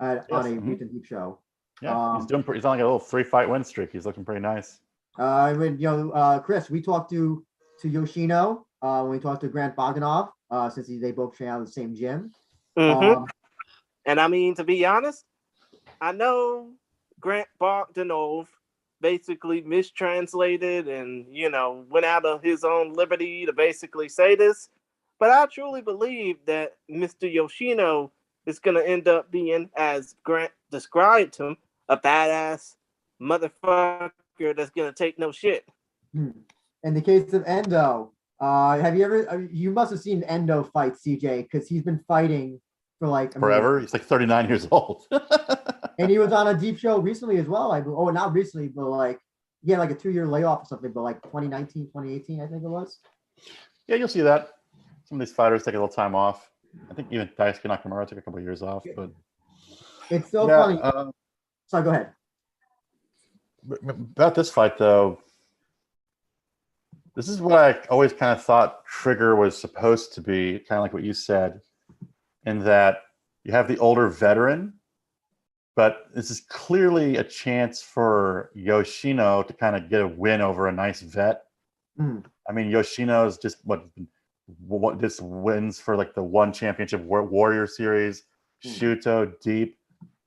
A: on a recent deep show.
B: Yeah. He's on like a little 3-fight win streak. He's looking pretty nice.
A: Chris, we talked to Yoshino when we talked to Grant Bogdanov, since they both train out of the same gym.
C: And I mean, to be honest, I know Grant Bogdanov basically mistranslated and, went out of his own liberty to basically say this. But I truly believe that Mr. Yoshino is going to end up being, as Grant described him, a badass motherfucker that's going to take no shit.
A: In the case of Endo, have you ever, you must have seen Endo fight, CJ, because he's been fighting for like
B: forever. He's like 39 years old.
A: And he was on a deep show recently as well. Not recently, but like he had like a 2-year layoff or something, but like 2019, 2018, I think it was.
B: Yeah, you'll see that. Some of these fighters take a little time off. I think even Daisuke Nakamura took a couple of years off, but
A: it's so funny. Sorry, go ahead.
B: About this fight, though, this is what I always kind of thought Trigger was supposed to be, kind of like what you said, in that you have the older veteran, but this is clearly a chance for Yoshino to kind of get a win over a nice vet. I mean, Yoshino is just what this wins for like the one championship Warrior Series, Shuto, Deep,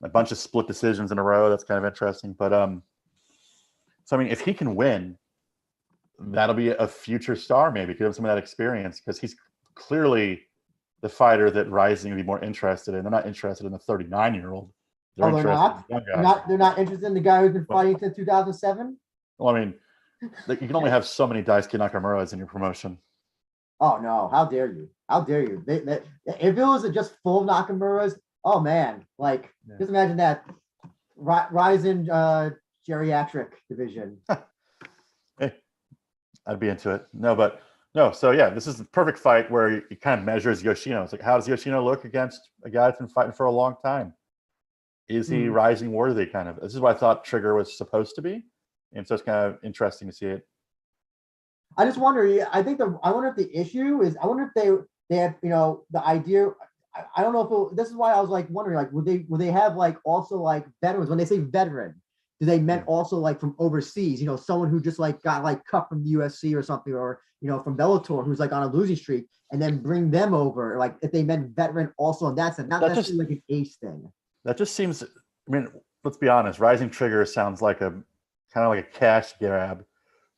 B: a bunch of split decisions in a row. That's kind of interesting. But so I mean, if he can win, that'll be a future star, maybe give him some of that experience, because he's clearly the fighter that RIZIN would be more interested in. They're not interested in the 39-year-old.
A: They're not interested in the guy who's been fighting since 2007.
B: Well, I mean, you can only have so many Daisuke Nakamuras in your promotion.
A: Oh no! How dare you? How dare you? If it was just full of Nakamuras, oh man! Like just imagine that RIZIN geriatric division.
B: Hey, I'd be into it. No. So yeah, this is the perfect fight where it kind of measures Yoshino. It's like, how does Yoshino look against a guy that's been fighting for a long time? Is he RIZIN worthy? Kind of. This is what I thought Trigger was supposed to be, and so it's kind of interesting to see it.
A: I just wonder. I wonder if the issue is. I wonder if they have the idea. I don't know if this is why I was like wondering, like would they have like also like veterans? When they say veteran, do they meant also like from overseas? Someone who just like got like cut from the UFC or something, or from Bellator, who's like on a losing streak, and then bring them over. Like if they meant veteran also in that sense, not necessarily like an ace thing.
B: That just seems. I mean, let's be honest. RIZIN Trigger sounds like a kind of like a cash grab,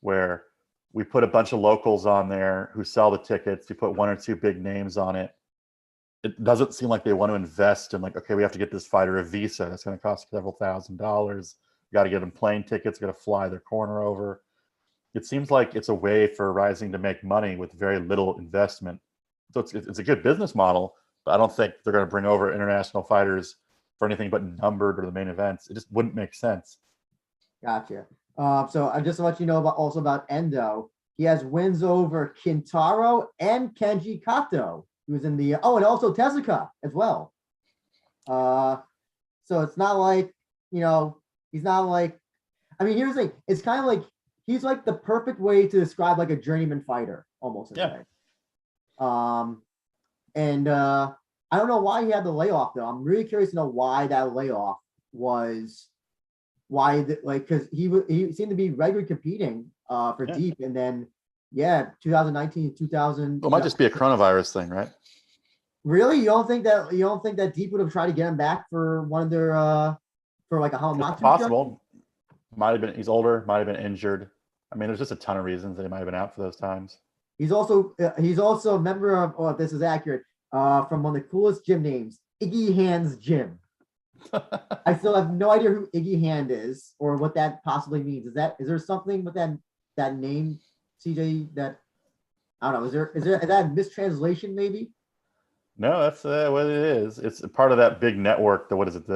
B: where we put a bunch of locals on there who sell the tickets. You put 1 or 2 big names on it. It doesn't seem like they want to invest in like, okay, we have to get this fighter a visa. That's going to cost several $1,000s. You got to get them plane tickets. Got to fly their corner over. It seems like it's a way for RIZIN to make money with very little investment. So it's a good business model, but I don't think they're going to bring over international fighters for anything but numbered or the main events. It just wouldn't make sense.
A: Gotcha. So I just want you to know about Endo. He has wins over Kintaro and Kenji Kato, who's in the and also Tezuka as well. So it's not like he's not like. I mean, here's the thing. It's kind of like he's like the perfect way to describe like a journeyman fighter, almost. In a way. And I don't know why he had the layoff though. I'm really curious to know why that layoff was. Because he seemed to be regularly competing for Deep, and then 2019, 2000.
B: Well, it might just be a coronavirus thing, right?
A: Really, you don't think that Deep would have tried to get him back for one of their for like a Hamamatsu?
B: It's possible. Might have been. He's older. Might have been injured. I mean, there's just a ton of reasons that he might have been out for those times.
A: He's also a member of. Oh, if this is accurate. From one of the coolest gym names, Iggy Hand's Gym. I still have no idea who Iggy Hand is or what that possibly means. Is there something with that that name, CJ? That I don't know. Is that a mistranslation maybe?
B: No, that's what it is. It's part of that big network. What is it?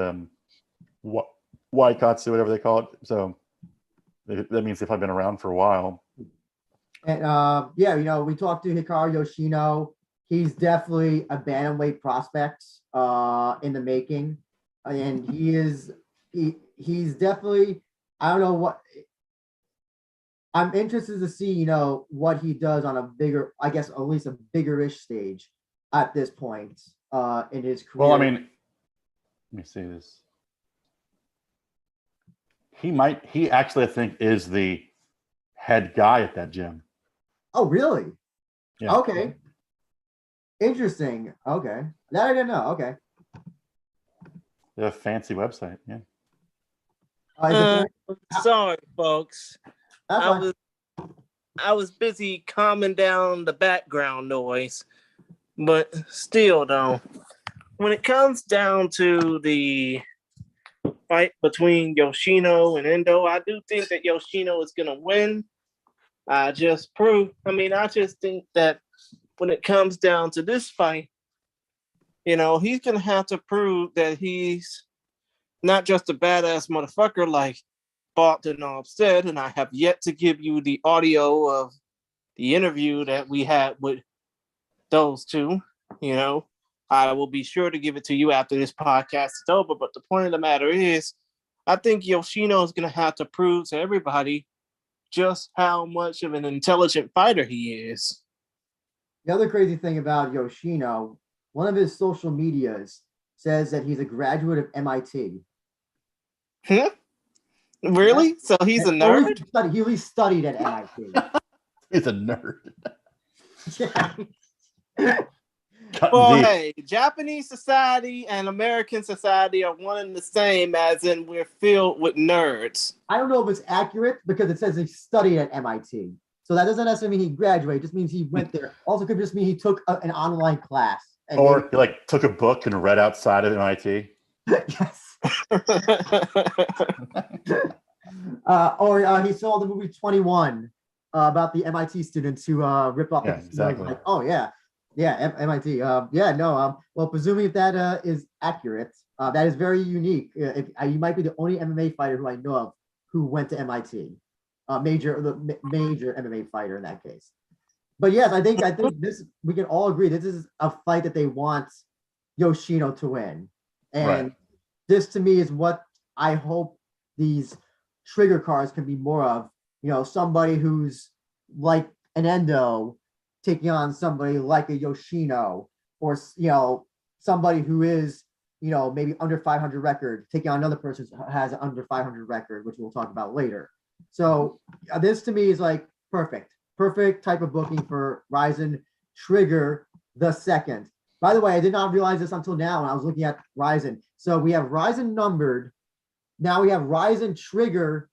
B: Waikatsu, whatever they call it. So that means they've been around for a while.
A: And yeah, we talked to Hikaru Yoshino. He's definitely a bantamweight prospect in the making, and he's definitely, I don't know what. I'm interested to see, what he does on a bigger, I guess, at least a bigger-ish stage at this point in his career.
B: Well, I mean, let me see this. He actually, I think, is the head guy at that gym.
A: Oh, really?
B: Yeah.
A: Okay. Interesting. Okay. That I didn't know. Okay.
B: They have a fancy website. Yeah.
C: Sorry, folks.
A: That's fine.
C: I was busy calming down the background noise, but still, though, when it comes down to the fight between Yoshino and Endo, I do think that Yoshino is going to win. I just think that when it comes down to this fight, he's going to have to prove that he's not just a badass motherfucker like Baltinov said, and I have yet to give you the audio of the interview that we had with those two. I will be sure to give it to you after this podcast is over, but the point of the matter is, I think Yoshino is going to have to prove to everybody just how much of an intelligent fighter he is.
A: The other crazy thing about Yoshino, one of his social medias says that he's a graduate of MIT.
C: Really? Yeah. So he's a nerd?
A: He at least studied at MIT.
B: He's a nerd.
A: Yeah.
C: Well, hey, Japanese society and American society are one and the same, as in we're filled with nerds.
A: I don't know if it's accurate because it says he studied at MIT. So that doesn't necessarily mean he graduated. It just means he went there. Also could just mean he took an online class.
B: Or he took a book and read outside of MIT.
A: Yes. Or he saw the movie 21 about the MIT students who ripped off the
B: exactly.
A: Like, oh yeah. Yeah, MIT. Well, presuming if that is accurate, that is very unique. You might be the only MMA fighter who I know of who went to MIT, major MMA fighter in that case. But yes, I think this, we can all agree this is a fight that they want Yoshino to win, and this to me is what I hope these trigger cards can be more of. Somebody who's like an Endo taking on somebody like a Yoshino, or somebody who is maybe under 500 record taking on another person who has an under 500 record, which we'll talk about later. So this to me is like perfect type of booking for RIZIN Trigger the second. By the way, I did not realize this until now when I was looking at RIZIN. So we have RIZIN numbered. Now we have RIZIN Trigger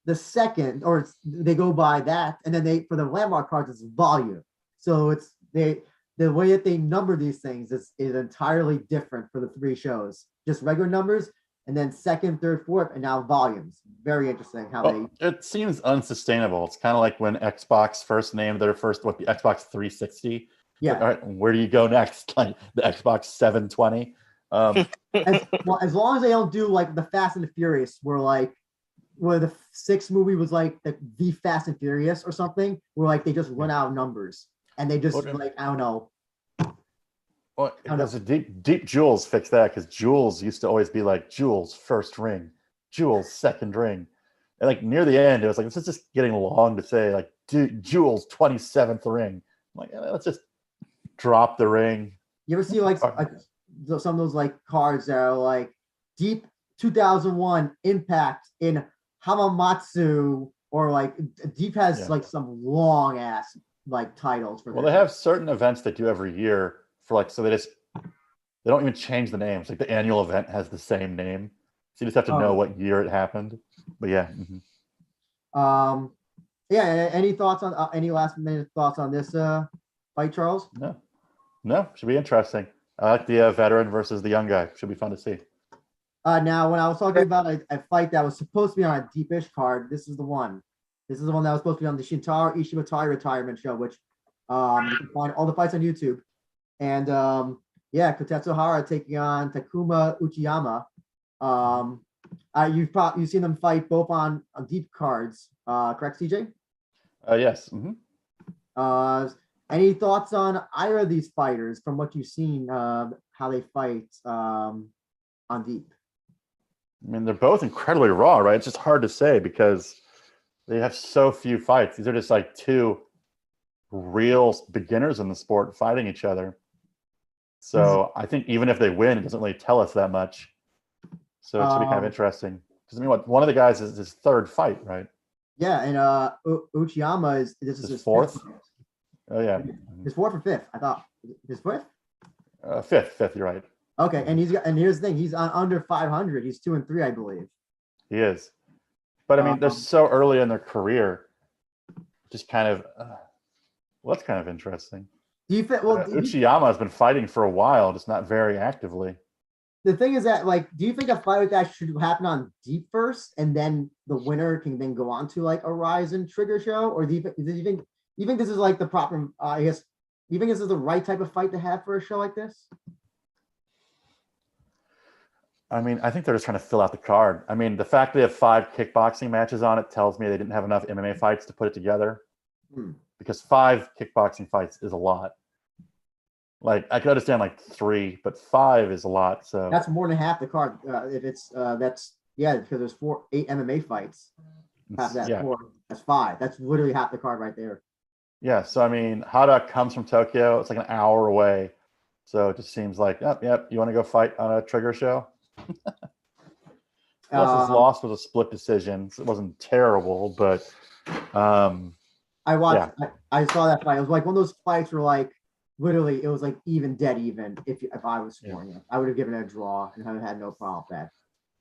A: the second, or they go by that, and then for the landmark cards it's volume. So it's the way that they number these things is entirely different for the three shows. Just regular numbers, and then second, third, fourth, and now volumes. Very interesting how
B: it seems unsustainable. It's kind of like when Xbox first named their first the Xbox 360.
A: Yeah.
B: All right, where do you go next? Like the Xbox 720.
A: As long as they don't do like the Fast and the Furious, where the sixth movie was like the Fast and Furious or something, where they just run out of numbers. And they just I don't know.
B: Well, there's a deep Jules fixed that, because Jules used to always be like Jules first ring, Jules second ring, and near the end it was this is just getting long to say Jules 27th ring. I'm let's just drop the ring.
A: You ever see some of those cards that are deep 2001 impact in Hamamatsu, or deep has some long ass titles for.
B: Well, they have certain events they do every year for so they don't even change the names. The annual event has the same name, so you just have to know what year it happened. But yeah. Mm-hmm.
A: Any thoughts on any last minute thoughts on this fight, Charles?
B: No, should be interesting. I like the veteran versus the young guy. Should be fun to see.
A: Now, when I was talking about a fight that was supposed to be on a deepish card, this is the one. This is the one that was supposed to be on the Shintaro Ishiwatari retirement show, which you can find all the fights on YouTube. And yeah, Kotetsu Hara taking on Takuma Uchiyama. You've seen them fight both on deep cards, correct, CJ?
B: Yes.
A: Any thoughts on either of these fighters from what you've seen, how they fight on deep?
B: I mean, they're both incredibly raw, right? It's just hard to say because they have so few fights. These are just like two real beginners in the sport fighting each other. So I think even if they win, it doesn't really tell us that much. So it should be kind of interesting. Because I mean, one of the guys is his third fight, right?
A: Yeah, and Uchiyama this is his
B: fourth.
A: Fifth.
B: Oh yeah,
A: his fourth or fifth? I thought his fifth.
B: Fifth. You're right.
A: Okay, and here's the thing: he's on under 500. He's 2-3, I believe.
B: He is, but I mean, they're so early in their career. Just kind of, well, that's kind of interesting.
A: Do you think? Well,
B: Uchiyama has been fighting for a while, just not very actively.
A: The thing is that, like, do you think a fight like that should happen on deep first, and then the winner can then go on to like a RIZIN Trigger show, or do you think this is like the proper? I guess. Do you think this is the right type of fight to have for a show like this?
B: I mean, I think they're just trying to fill out the card. I mean, the fact they have 5 kickboxing matches on it tells me they didn't have enough MMA fights to put it together. Because 5 kickboxing fights is a lot. Like, I could understand like 3, but 5 is a lot. So
A: that's more than half the card. If it's because there's 8 MMA fights. Half that 4. That's 5. That's literally half the card right there.
B: Yeah. So I mean, Hada comes from Tokyo. It's like an hour away. So it just seems like, yep. You want to go fight on a Trigger show? Plus, his loss was a split decision. So it wasn't terrible, but
A: I watched. Yeah. I saw that fight. It was like one of those fights where, like, literally, it was like dead even. If I was scoring it, I would have given it a draw and I had no problem with that.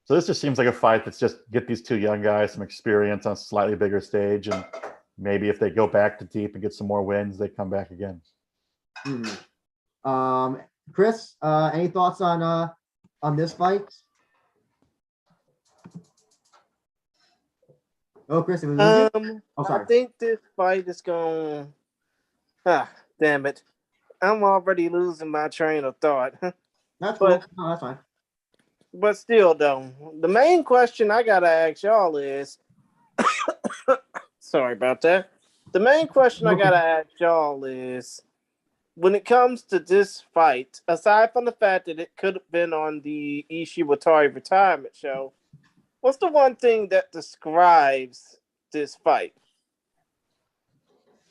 B: So this just seems like a fight that's just get these 2 young guys some experience on a slightly bigger stage, and maybe if they go back to deep and get some more wins, they come back again.
A: Chris, any thoughts on this fight? Oh, Chris, it was sorry.
C: I think this fight is going. Damn it! I'm already losing my train of thought.
A: That's cool. No, that's fine.
C: But still, though, the main question I gotta ask y'all is, sorry about that. The main question I gotta ask y'all is, when it comes to this fight, aside from the fact that it could have been on the Ishiwatari retirement show, what's the one thing that describes this fight?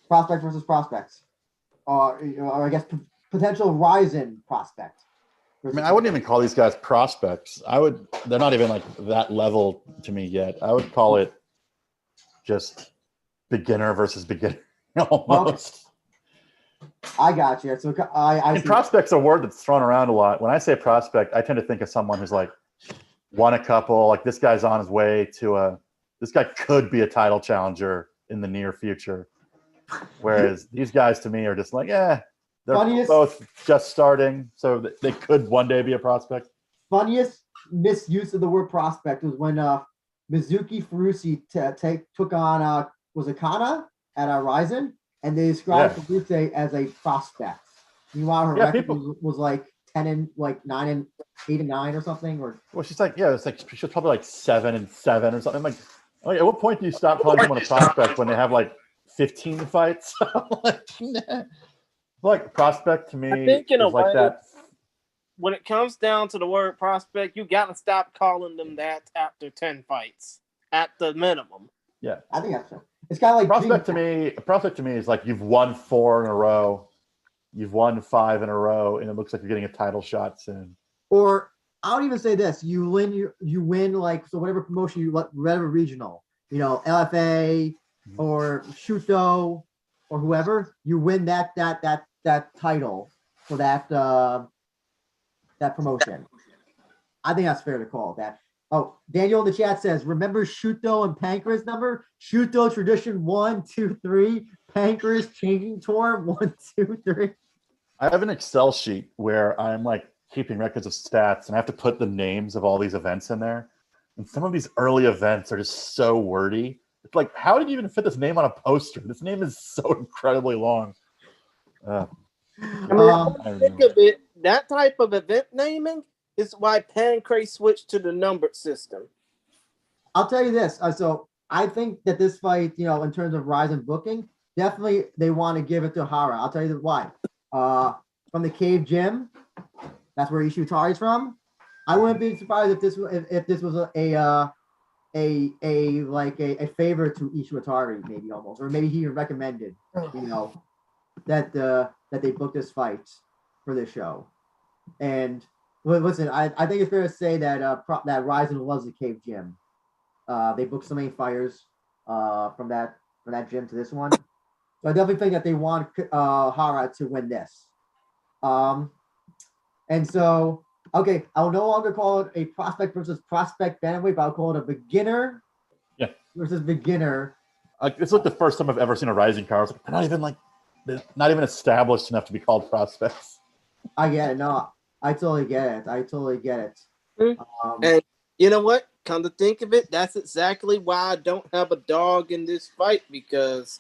A: Prospect versus prospects, or I guess potential RIZIN prospect.
B: I mean, I wouldn't even call these guys prospects. They're not even like that level to me yet. I would call it just beginner versus beginner almost.
A: Okay. I got you. So
B: and prospect's a word that's thrown around a lot. When I say prospect, I tend to think of someone who's like won a couple, like this guy's on his way to this guy could be a title challenger in the near future. Whereas these guys to me are just like, they're both just starting, so they could one day be a prospect.
A: Funniest misuse of the word prospect was when Mizuki Furusi took on was it Kana at RIZIN, and they described Furusi as a prospect. Meanwhile, her record was like 9 and 8 and 9 or something.
B: Well, she's like, it's like she was probably like 7 and 7 or something. Like, at what point do you stop calling someone a prospect when they have like 15 fights? Like prospect to me, I think in a way, like that.
C: When it comes down to the word prospect, you got to stop calling them that after 10 fights at the minimum.
B: Yeah,
A: I think that's true. It's kind of like
B: prospect to me. A prospect to me is like you've won 4 in a row, you've won 5 in a row, and it looks like you're getting a title shot soon.
A: Or I would even say this: you win like so whatever promotion whatever regional, LFA or Shuto or whoever, you win that title for that promotion. I think that's fair to call that. Oh, Daniel in the chat says, remember Shuto and Pancras number? Shuto tradition 1, 2, 3. Pancras changing tour 1, 2, 3.
B: I have an Excel sheet where I'm like keeping records of stats, and I have to put the names of all these events in there. And some of these early events are just so wordy. It's like, how did you even fit this name on a poster? This name is so incredibly long.
C: I mean, think of it, that type of event naming is why Pancrase switched to the numbered system.
A: I'll tell you this. So I think that this fight, in terms of RIZIN booking, definitely they want to give it to Hara. I'll tell you why. From the Cave Gym, that's where Ishitari's from. I wouldn't be surprised if this was a favor to Ishitari, maybe almost, or maybe he recommended, that they book this fight for this show. And listen, I think it's fair to say that that RIZIN loves the Cave Gym. They booked so many fighters from that gym to this one. So I definitely think that they want Hara to win this. And so, okay, I'll no longer call it a prospect versus prospect bantamweight, but I'll call it a beginner versus beginner.
B: It's like the first time I've ever seen a RIZIN card. They're not even established enough to be called prospects.
A: I get it. No, I totally get it.
C: And you know what? Come to think of it, that's exactly why I don't have a dog in this fight, because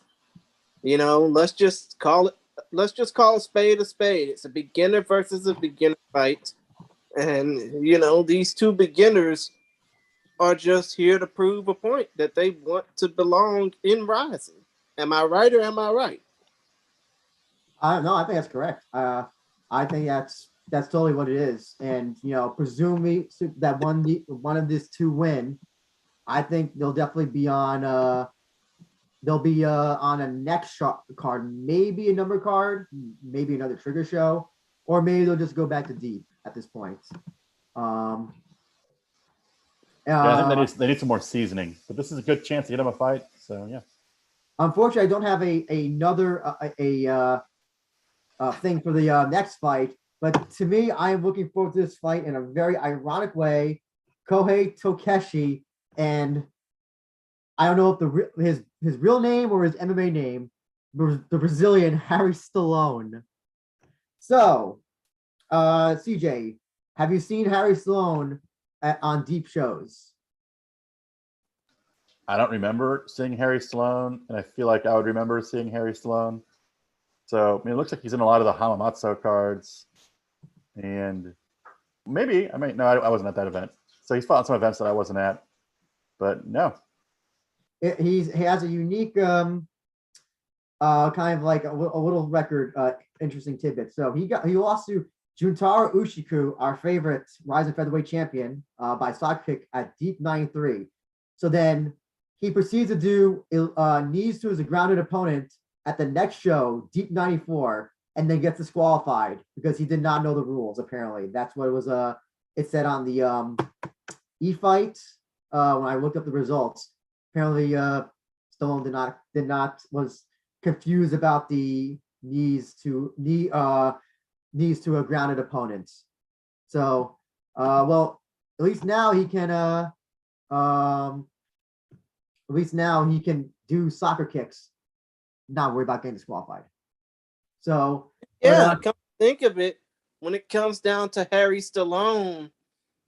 C: let's just call a spade a spade. It's a beginner versus a beginner fight. And these two beginners are just here to prove a point that they want to belong in RIZIN. Am I right or am I right?
A: No, I think that's correct. I think that's totally what it is. And presumably that one of these two win, I think they'll definitely be on a next card, maybe a number card, maybe another trigger show, or maybe they'll just go back to deep at this point.
B: I think they need some more seasoning, but this is a good chance to get them a fight. So yeah.
A: Unfortunately, I don't have another thing for the next fight, but to me, I am looking forward to this fight in a very ironic way. Kohei Tokeshi and I don't know if his real name or his MMA name, the Brazilian Harry Stallone. So, CJ, have you seen Harry Stallone on deep shows?
B: I don't remember seeing Harry Stallone, and I feel like I would remember seeing Harry Stallone. So, it looks like he's in a lot of the Hamamatsu cards, and maybe I wasn't at that event. So he's fought some events that I wasn't at, but no.
A: He has a unique kind of like a little record, interesting tidbit. So he lost to Juntaro Ushiku, our favorite RIZIN featherweight champion, by stock kick at deep 93. So then he proceeds to do knees to his grounded opponent at the next show, deep 94, and then gets disqualified because he did not know the rules. Apparently, that's what it was. It said on the e-fight when I looked up the results. Apparently, Stallone was confused about the knees to a grounded opponent. So, well, at least now he can do soccer kicks, not worry about getting disqualified. So
C: yeah, come think of it, when it comes down to Harry Stallone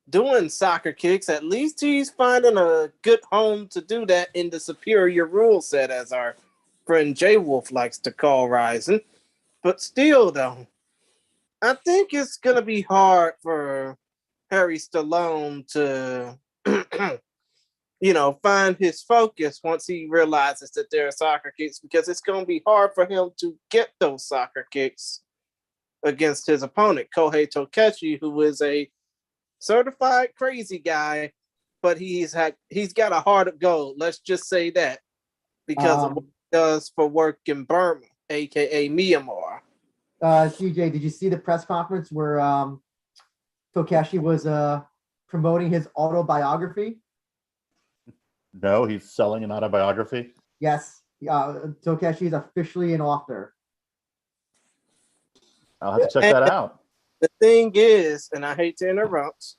C: doing soccer kicks, at least he's finding a good home to do that in the superior rule set, as our friend Jay Wolf likes to call RIZIN. But still, though, I think it's gonna be hard for Harry Stallone to find his focus once he realizes that there are soccer kicks, because it's going to be hard for him to get those soccer kicks against his opponent, Kohei Tokeshi, who is a certified crazy guy, but he's got a heart of gold. Let's just say that, because of what he does for work in Burma, aka Myanmar.
A: CJ, did you see the press conference where Tokeshi was promoting his autobiography?
B: No, he's selling an autobiography.
A: Yes, Tokeshi is officially an author.
B: I'll have to check that out.
C: The thing is, and I hate to interrupt,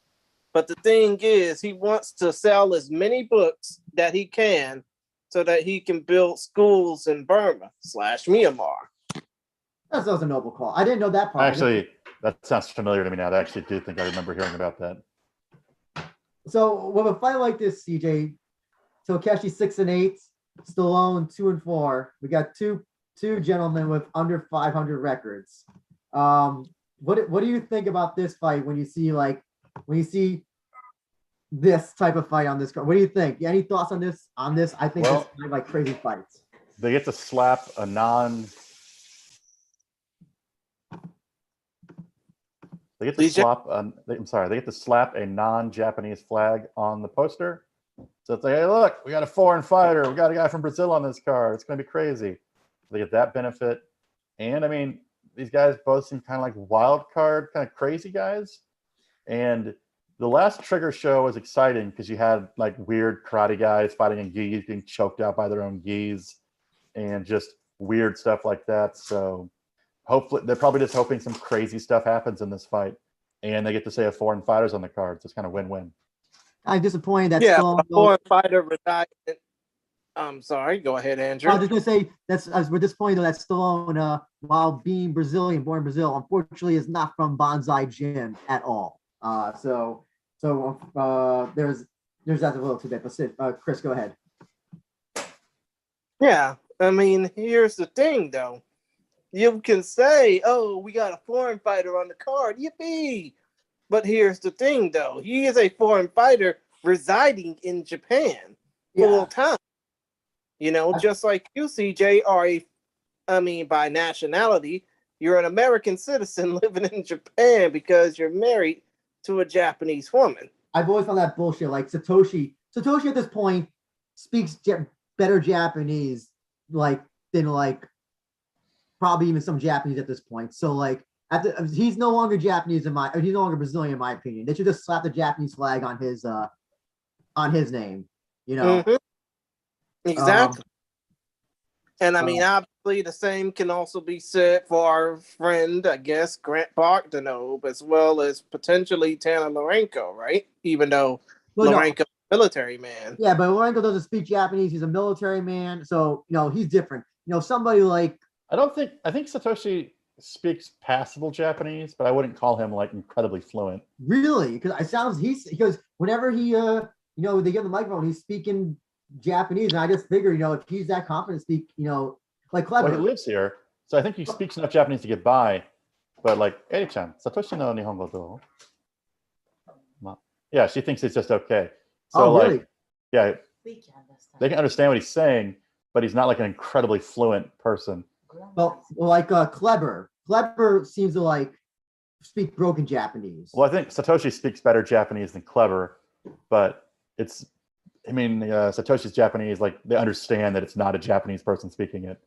C: but the thing is, he wants to sell as many books that he can so that he can build schools in Burma / Myanmar.
A: That was a noble call. I didn't know that part.
B: Actually, that sounds familiar to me now. I actually do think I remember hearing about that.
A: So with a fight like this, CJ, Tokeshi 6-8, Stallone 2-4. We got two gentlemen with under 500 records. What do you think about this fight when you see this type of fight on this card? What do you think? Any thoughts on this? I think this is like crazy fights.
B: They get to slap a non. They get to slap. They get to slap a non-Japanese flag on the poster. So it's like, hey, look, we got a foreign fighter. We got a guy from Brazil on this card. It's going to be crazy. They get that benefit, and I mean, these guys both seem kind of like wild card, kind of crazy guys. And the last Trigger show was exciting because you had like weird karate guys fighting in gis, being choked out by their own gis, and just weird stuff like that. So hopefully, they're probably just hoping some crazy stuff happens in this fight, and they get to say a foreign fighters on the card. So it's kind of win-win.
A: I'm disappointed that
C: a foreign fighter retired. I'm sorry. Go ahead, Andrew.
A: I was just gonna say we're disappointed though that Stallone, while being Brazilian, born in Brazil, unfortunately is not from Bonsai Gym at all. So there's that a little too bit. But Chris, go ahead.
C: Yeah, I mean, here's the thing though. You can say, "Oh, we got a foreign fighter on the card, yippee!" But here's the thing though. He is a foreign fighter residing in Japan full time. You know, just like you, CJ, by nationality, you're an American citizen living in Japan because you're married to a Japanese woman.
A: I've always found that bullshit. Like Satoshi at this point speaks better Japanese, than probably even some Japanese at this point. So he's no longer Japanese he's no longer Brazilian in my opinion. They should just slap the Japanese flag on his name. You know.
C: Mm-hmm. Exactly. And I mean, obviously, the same can also be said for our friend, I guess, Grant Bogdanov, as well as potentially Tanner Lourenco, right? Even though Lourenco's a military man.
A: Yeah, but Lourenco doesn't speak Japanese. He's a military man. So, he's different. Somebody like...
B: I think Satoshi speaks passable Japanese, but I wouldn't call him incredibly fluent.
A: Really? Because whenever he, they give him the microphone, he's speaking Japanese, and I just figure, if he's that confident, speak, like clever.
B: Well, he lives here, so I think he speaks enough Japanese to get by. But Eri-chan, Satoshi no Nihongo do? Yeah, she thinks it's just okay. So
A: really?
B: Yeah, they can understand what he's saying, but he's not an incredibly fluent person.
A: Well, Kleber seems to speak broken Japanese.
B: Well, I think Satoshi speaks better Japanese than Kleber, but Satoshi's Japanese, they understand that it's not a Japanese person speaking it.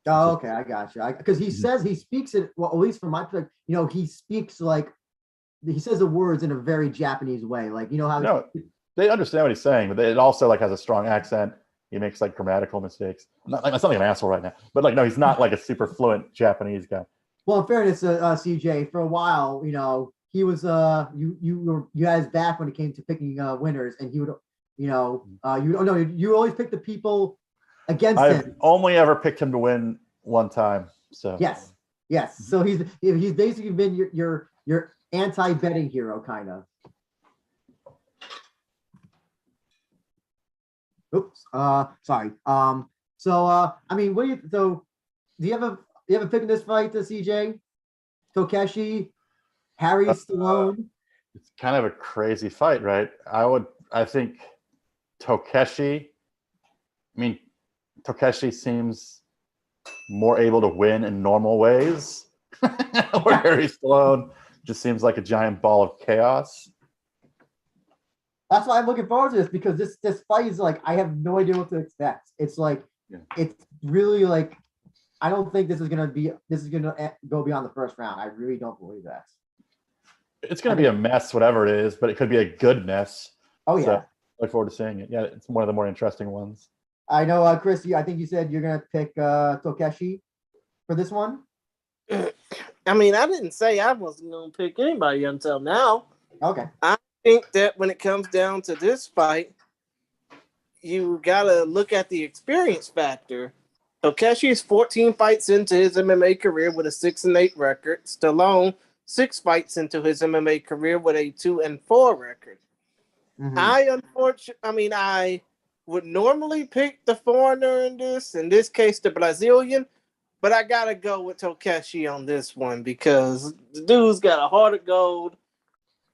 A: Oh, okay, I got you. Because he says he speaks it, well, at least from my perspective, he speaks he says the words in a very Japanese way. How...
B: No, they understand what he's saying, but it also has a strong accent. He makes grammatical mistakes. I'm not like an asshole right now, but no, he's not a super fluent Japanese guy.
A: Well, in fairness, CJ, for a while, he was you had his back when it came to picking winners, and he would. You always pick the people against him.
B: I've only ever picked him to win one time. So
A: yes. So he's basically been your anti-betting hero, kind of. Oops. Sorry. So do you have a pick in this fight, CJ? Takeshi, Harry Stallone.
B: It's kind of a crazy fight, right? I think. Takeshi seems more able to win in normal ways, where Harry Stallone just seems like a giant ball of chaos.
A: That's why I'm looking forward to this, because this fight is I have no idea what to expect. It's it's really I don't think this is gonna go beyond the first round. I really don't believe that.
B: It's gonna be a mess, whatever it is, but it could be a good mess.
A: Oh yeah.
B: So, look forward to seeing it. Yeah, it's one of the more interesting ones.
A: I know, Chris, I think you said you're going to pick Takeshi for this one.
C: I didn't say I wasn't going to pick anybody until now.
A: Okay.
C: I think that when it comes down to this fight, you got to look at the experience factor. Takeshi is 14 fights into his MMA career with a 6-8 record. Stallone, 6 fights into his MMA career with a 2-4 record. Mm-hmm. I would normally pick the foreigner in this case, the Brazilian, but I gotta go with Takeshi on this one because the dude's got a heart of gold,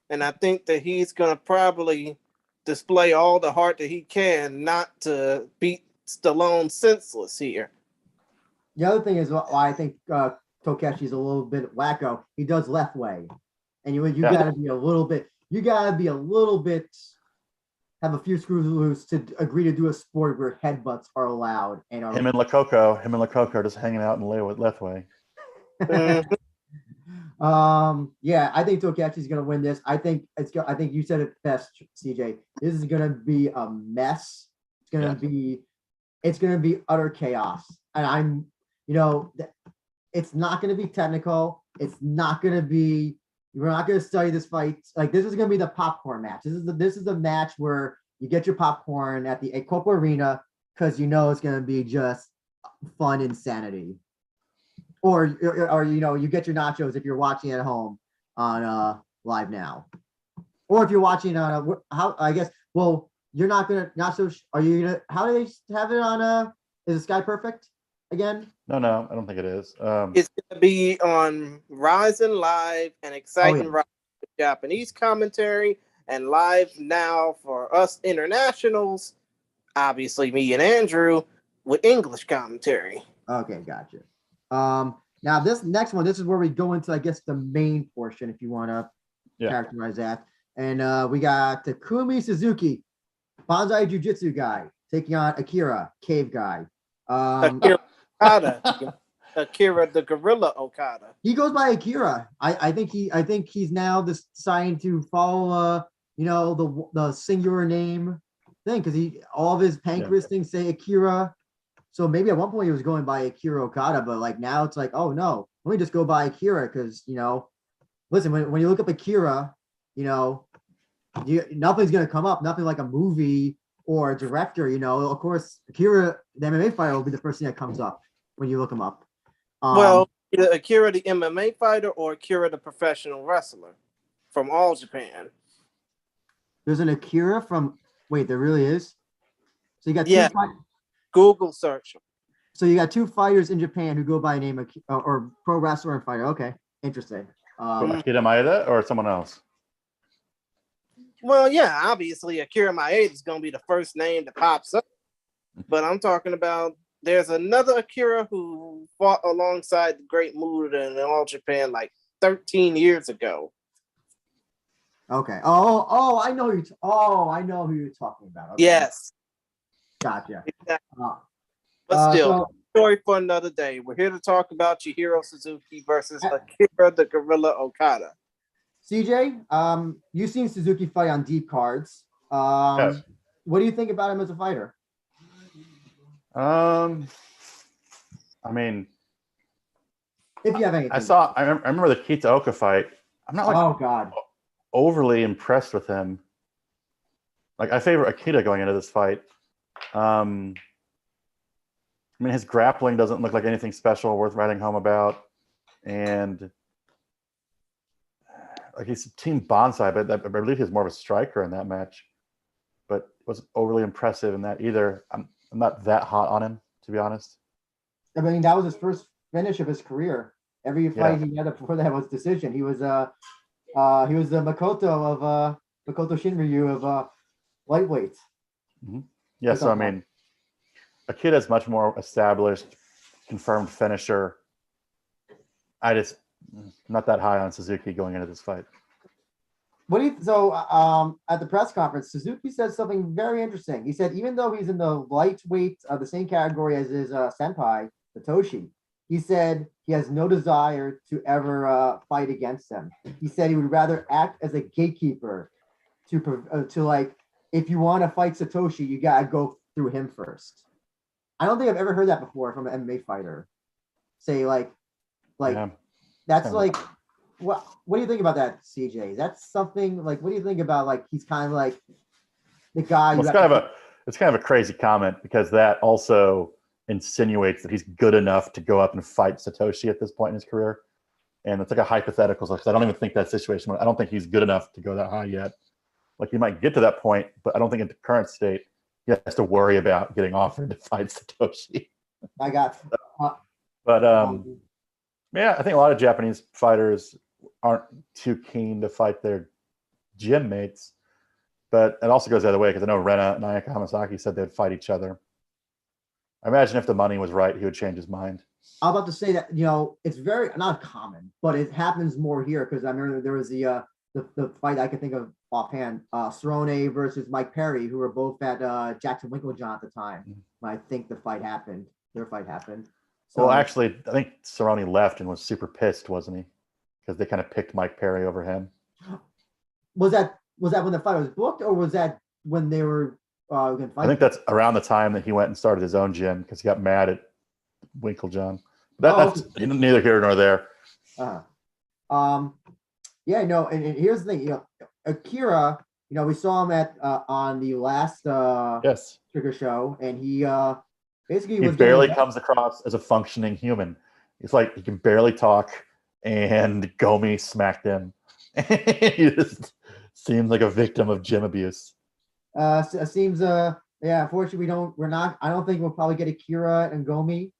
C: and I think that he's gonna probably display all the heart that he can not to beat Stallone senseless here.
A: The other thing is why I think Takeshi's a little bit wacko. He does left way, and you gotta be a little bit. You gotta be a little bit. Have a few screws loose to agree to do a sport where headbutts are allowed. And
B: him and Lakoko are just hanging out in left way.
A: Yeah, I think Takeshi's gonna win this. I think you said it best, CJ. This is gonna be a mess. It's gonna be utter chaos. And it's not gonna be technical. It's not gonna be. We're not going to study this fight. Like, this is going to be the popcorn match. This is the match where you get your popcorn at the Ecopa Arena because it's going to be just fun insanity. Or you get your nachos if you're watching at home on Live Now. Or if you're watching on you're not going to are you going to how do they have it on is Sky Perfect again?
B: No, I don't think it is.
C: It's going to be on RIZIN Live and Exciting Rise with Japanese commentary and Live Now for us internationals, obviously me and Andrew, with English commentary.
A: Okay, gotcha. Now this next one, this is where we go into, I guess, the main portion, if you want to characterize that. And we got Takumi Suzuki, Banzai Jiu-Jitsu guy, taking on Akira, Cave guy.
C: Akira the Gorilla Okada.
A: He goes by Akira. I think he's now deciding to follow the singular name thing because all of his pancreas things say Akira. So maybe at one point he was going by Akira Okada, but like now it's like, oh no, let me just go by Akira because listen, when you look up Akira, nothing's gonna come up, nothing like a movie or a director, of course, Akira, the MMA fighter, will be the first thing that comes up when you look him up.
C: Well, either Akira, the MMA fighter, or Akira, the professional wrestler from All Japan.
A: There's an Akira from, wait, there really is? So you got two
C: Google search.
A: So you got two fighters in Japan who go by a name or pro wrestler and fighter. Okay, interesting.
B: Akira Maeda or someone else?
C: Well, yeah, obviously Akira Maeda is going to be the first name that pops up. But I'm talking about there's another Akira who fought alongside the Great Muta in All Japan like 13 years ago.
A: Okay. Oh, I know who you're talking about. Okay.
C: Yes.
A: Gotcha.
C: Exactly. But still, story for another day. We're here to talk about Chihiro Suzuki versus Akira the Gorilla Okada.
A: CJ, you've seen Suzuki fight on deep cards.
B: Yes.
A: What do you think about him as a fighter?
B: I mean,
A: if you have anything,
B: I remember the Kitaoka fight. I'm not like overly impressed with him. Like, I favor Akita going into this fight. I mean, his grappling doesn't look like anything special worth writing home about, and like, he's Team Bonsai, but I believe he's more of a striker in that match. But wasn't overly impressive in that either. I'm not that hot on him, to be honest.
A: I mean, that was his first finish of his career. Every fight he had before that was decision. He was the Makoto of Makoto Shinryu of lightweights.
B: Mm-hmm. Yeah, so I mean, Akita's much more established, confirmed finisher. I'm not that high on Suzuki going into this fight.
A: At the press conference, Suzuki said something very interesting. He said even though he's in the lightweight the same category as his senpai Satoshi, he said he has no desire to ever fight against him. He said he would rather act as a gatekeeper to like, if you want to fight Satoshi, you gotta go through him first. I don't think I've ever heard that before from an MMA fighter. Say that's like. What do you think about that, CJ? That's something like, what do you think about, like, he's kind of like the guy?
B: Well, it's kind of a crazy comment because that also insinuates that he's good enough to go up and fight Satoshi at this point in his career, and it's like a hypothetical. Because I don't even think that situation. I don't think he's good enough to go that high yet. Like, he might get to that point, but I don't think in the current state he has to worry about getting offered to fight Satoshi.
A: I got.
B: But yeah, I think a lot of Japanese fighters aren't too keen to fight their gym mates. But it also goes the other way because I know Rena and Ayaka Hamasaki said they'd fight each other. I imagine if the money was right, he would change his mind.
A: I'm about to say that, you know, it's very not common, but it happens more here because I remember there was the fight I can think of offhand, Cerrone versus Mike Perry, who were both at Jackson Winklejohn at the time. I think their fight happened. So,
B: well, actually, I think Cerrone left and was super pissed, wasn't he? Because they kind of picked Mike Perry over him.
A: Was that when the fight was booked, or was that when they were going to fight?
B: I think that's around the time that he went and started his own gym because he got mad at Winklejohn. That's neither here nor there.
A: Yeah, no, and here's the thing, you know, Akira, you know, we saw him at on the last Trigger show, and he basically
B: he barely comes across as a functioning human. It's like he can barely talk, and Gomi smacked him. He just seems like a victim of gym abuse.
A: Seems yeah, unfortunately I don't think we'll probably get Akira and Gomi.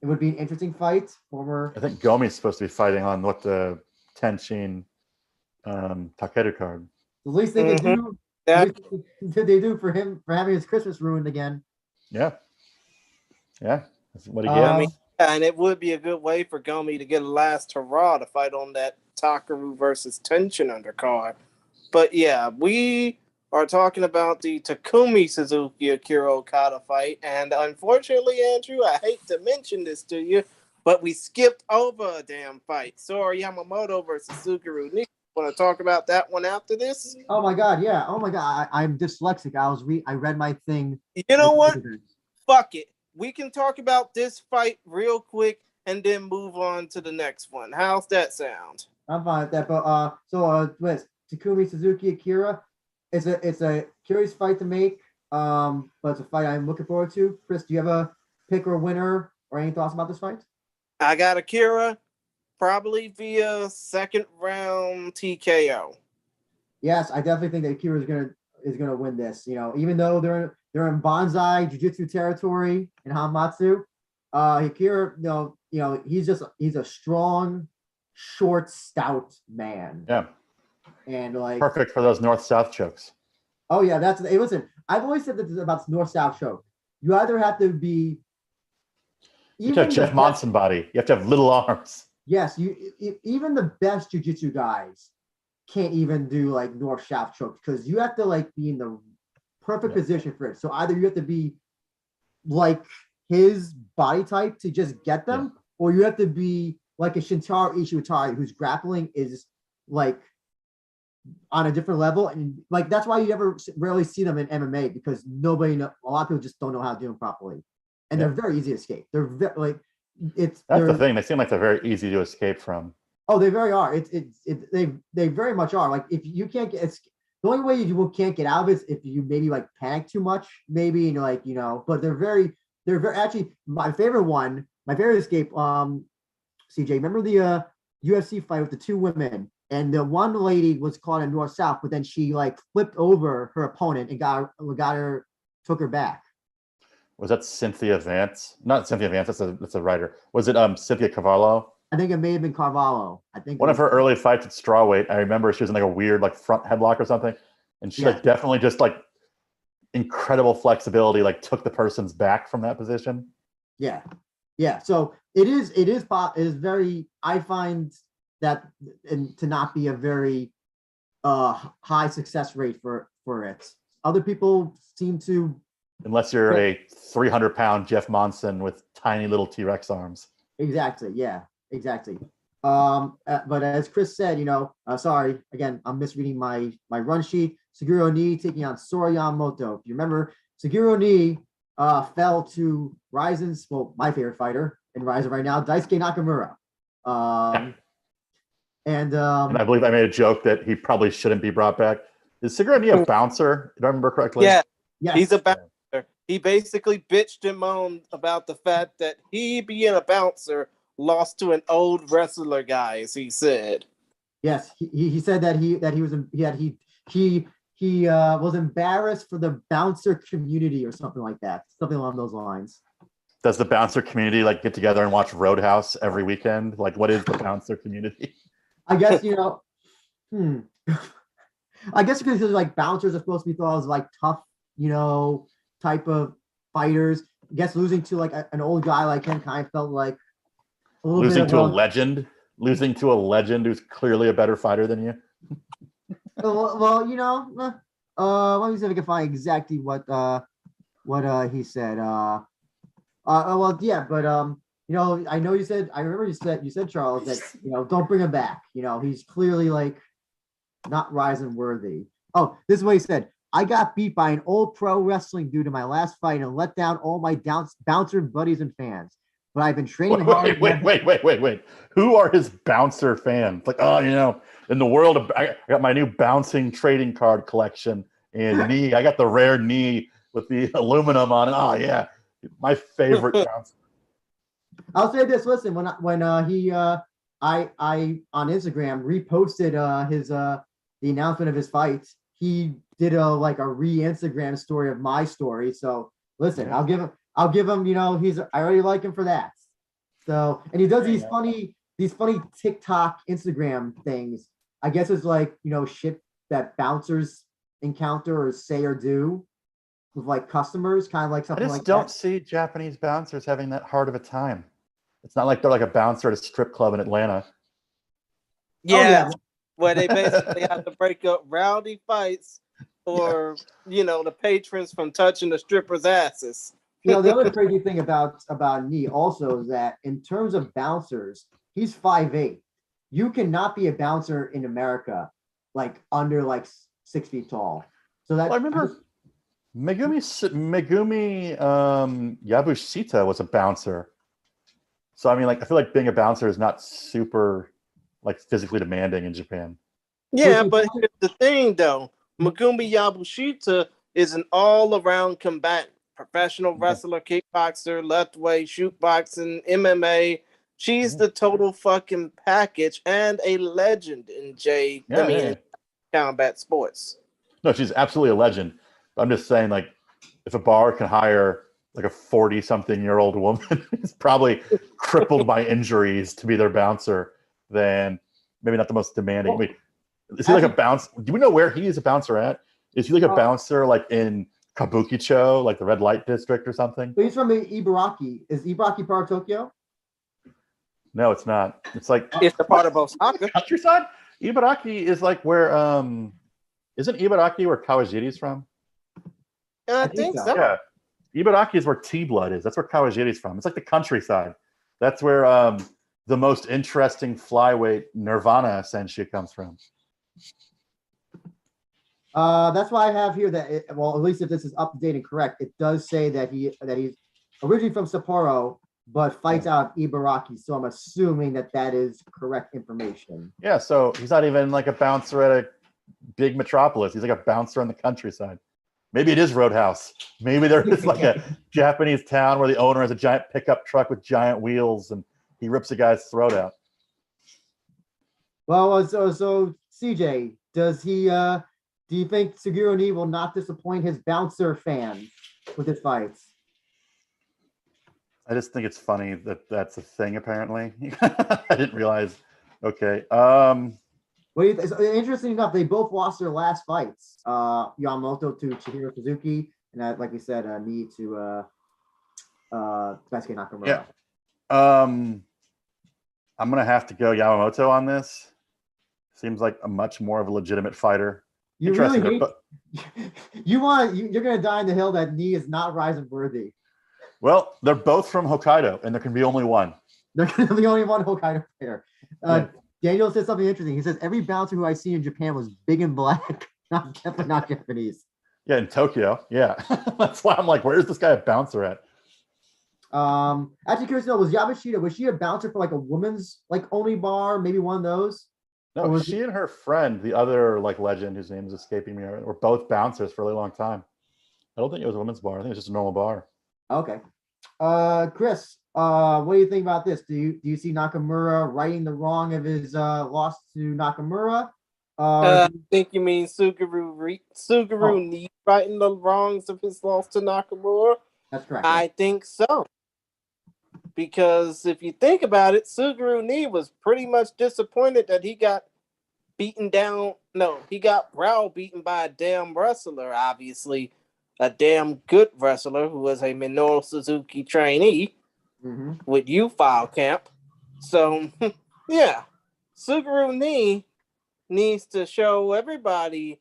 A: It would be an interesting fight. I
B: think Gomi's supposed to be fighting on what the Tenshin Takeru card.
A: The least they can do, they do for him for having his Christmas ruined again.
B: Yeah, that's what he gets.
C: And it would be a good way for Gomi to get a last hurrah to fight on that Takeru versus Tenshin undercard. But yeah, we are talking about the Takumi Suzuki Akira Okada fight. And unfortunately, Andrew, I hate to mention this to you, but we skipped over a damn fight. Sora Yamamoto versus Suguru Ni. Want to talk about that one after this?
A: Oh my god, yeah. Oh my god, I'm dyslexic. I read my thing.
C: You know what? Fuck it. We can talk about this fight real quick and then move on to the next one. How's that sound?
A: I'm fine with that. But Takumi Suzuki Akira. It's a curious fight to make. But it's a fight I'm looking forward to. Chris, do you have a pick or a winner or any thoughts about this fight?
C: I got Akira, probably via second round TKO.
A: Yes, I definitely think that Akira is gonna win this. You know, even though they're in Banzai Jiu-Jitsu territory in Hamamatsu, Akira, you know, he's a strong, short, stout man.
B: Yeah.
A: And like
B: perfect for those north-south chokes.
A: Oh yeah, listen. I've always said this about north-south choke. You either have to be
B: you have to have Jeff Monson body. You have to have little arms.
A: Yes, even the best jiu-jitsu guys can't even do like north-south choke because you have to like be in the perfect position for it. So either you have to be like his body type to just get them, or you have to be like a Shintaro Ishiwatari whose grappling is like on a different level, and like that's why you rarely see them in MMA because a lot of people just don't know how to do them properly, and they're very easy to escape. They're that's the
B: thing. They seem like they're very easy to escape from.
A: Oh, they very are. They very much are. Like if you can't get, the only way you can't get out of it is if you maybe like panic too much, maybe, and like, you know. But they're very actually my favorite escape. CJ, remember the UFC fight with the two women? And the one lady was caught in north-south, but then she like flipped over her opponent and took her back.
B: Was that Cynthia Vance? Not Cynthia Vance. That's a writer. Was it Cynthia Cavallo?
A: I think it may have been Carvalho. I think
B: one of her early fights at strawweight. I remember she was in like a weird like front headlock or something, and she like definitely just like incredible flexibility, like took the person's back from that position. Yeah.
A: So it is very. I find that and to not be a very high success rate for it. Other people seem to,
B: unless you're a 300-pound Jeff Monson with tiny little T-Rex arms.
A: Exactly. But as Chris said, you know, sorry again, I'm misreading my run sheet. Suguru Ni taking on Sora Yamamoto. If you remember, Suguru Ni fell to RIZIN's, my favorite fighter in RIZIN right now, Daisuke Nakamura. And
B: I believe I made a joke that he probably shouldn't be brought back. Is Suguru Ni a bouncer? If I remember correctly.
C: Yeah, he's a bouncer. He basically bitched and moaned about the fact that he, being a bouncer, lost to an old wrestler guy, as he said.
A: Yes, he said that he he was embarrassed for the bouncer community or something like that, something along those lines.
B: Does the bouncer community like get together and watch Roadhouse every weekend? Like, what is the bouncer community?
A: I guess I guess because like bouncers are supposed to be thought as like tough, type of fighters. I guess losing to like an old guy like him kind of felt like a little
B: Losing
A: bit
B: to
A: of
B: a legend, who's clearly a better fighter than you.
A: well, let me see if I can find exactly what he said. Well, yeah, but I know you said, I remember you said Charles that don't bring him back. He's clearly like not RIZIN worthy. Oh, this is what he said. I got beat by an old pro wrestling dude in my last fight and let down all my bouncer buddies and fans. But I've been training hard.
B: Wait. Who are his bouncer fans? Like, in the world of, I got my new bouncing trading card collection and I got the rare knee with the aluminum on it. Oh yeah, my favorite bouncer.
A: I'll say this. Listen, when he I on Instagram reposted his the announcement of his fights. He did a re-Instagram story of my story. So listen, I'll give him. I already like him for that. So, and he does these funny TikTok, Instagram things. I guess it's like, shit that bouncers encounter or say or do with like customers, kind of like something like that.
B: I just don't see Japanese bouncers having that hard of a time. It's not like they're like a bouncer at a strip club in Atlanta.
C: Yeah, where they basically have to break up rowdy fights or, the patrons from touching the strippers' asses.
A: The other crazy thing about Nee also is that in terms of bouncers, he's 5'8". You cannot be a bouncer in America like under like 6 feet tall. So that I remember
B: Megumi Yabushita was a bouncer. So I mean, I feel like being a bouncer is not super physically demanding in Japan.
C: Yeah, but here's the thing though. Megumi Yabushita is an all-around combatant. Professional wrestler, kickboxer, left-way, shoot boxing, MMA. She's the total fucking package and a legend in combat sports.
B: No, she's absolutely a legend. I'm just saying, if a bar can hire a 40-something-year-old woman who's probably crippled by injuries to be their bouncer, then maybe not the most demanding. Wait, is he like a bouncer? Do we know where he is a bouncer at? Is he like a bouncer in Kabukicho, like the red light district or something?
A: But he's from Ibaraki. Is Ibaraki part of Tokyo?
B: No, it's not. It's
C: it's the part of Osaka.
B: Countryside? Ibaraki is where isn't Ibaraki where Kawajiri's from?
C: I think so.
B: Yeah. Ibaraki is where T-Blood is. That's where Kawajiri's from. It's like the countryside. That's where the most interesting flyweight Nirvana Senshi comes from.
A: That's why I have here that at least if this is up to date and correct, it does say that he's originally from Sapporo, but fights out of Ibaraki. So I'm assuming that is correct information.
B: Yeah, so he's not even like a bouncer at a big metropolis. He's like a bouncer in the countryside. Maybe it is Roadhouse. Maybe there is a Japanese town where the owner has a giant pickup truck with giant wheels and he rips a guy's throat out.
A: Well, so CJ, does he? Do you think Suguro Nii will not disappoint his bouncer fans with his fights?
B: I just think it's funny that that's a thing. Apparently, I didn't realize. Okay.
A: Interesting enough, they both lost their last fights. Yamamoto to Chihiro Suzuki, and like we said, Nii to Daisuke Nakamura.
B: Yeah. I'm gonna have to go Yamamoto on this. Seems like a much more of a legitimate fighter.
A: You really you're gonna die in the hill that Nii is not RIZIN worthy.
B: Well, they're both from Hokkaido, and there can be only one.
A: There can be only one Hokkaido player. Daniel said something interesting. He says every bouncer who I see in Japan was big and black, definitely not Japanese.
B: Yeah, in Tokyo. Yeah, that's why I'm like, where's this guy a bouncer at?
A: Actually, curious to know, was she a bouncer for a woman's only bar? Maybe one of those.
B: No, she and her friend, the other legend whose name is escaping me, were both bouncers for a really long time. I don't think it was a women's bar. I think it was just a normal bar.
A: Okay. Chris, what do you think about this? Do you see Nakamura righting the wrong of his loss to Nakamura,
C: I think you mean Suguru Knee righting the wrongs of his loss to Nakamura.
A: That's correct.
C: I think so. Because if you think about it, Suguru Knee was pretty much disappointed that he got beaten down. No, he got browbeaten by a damn wrestler, obviously. A damn good wrestler who was a Minoru Suzuki trainee with U-File Camp. So, yeah, Suguru Knee needs to show everybody,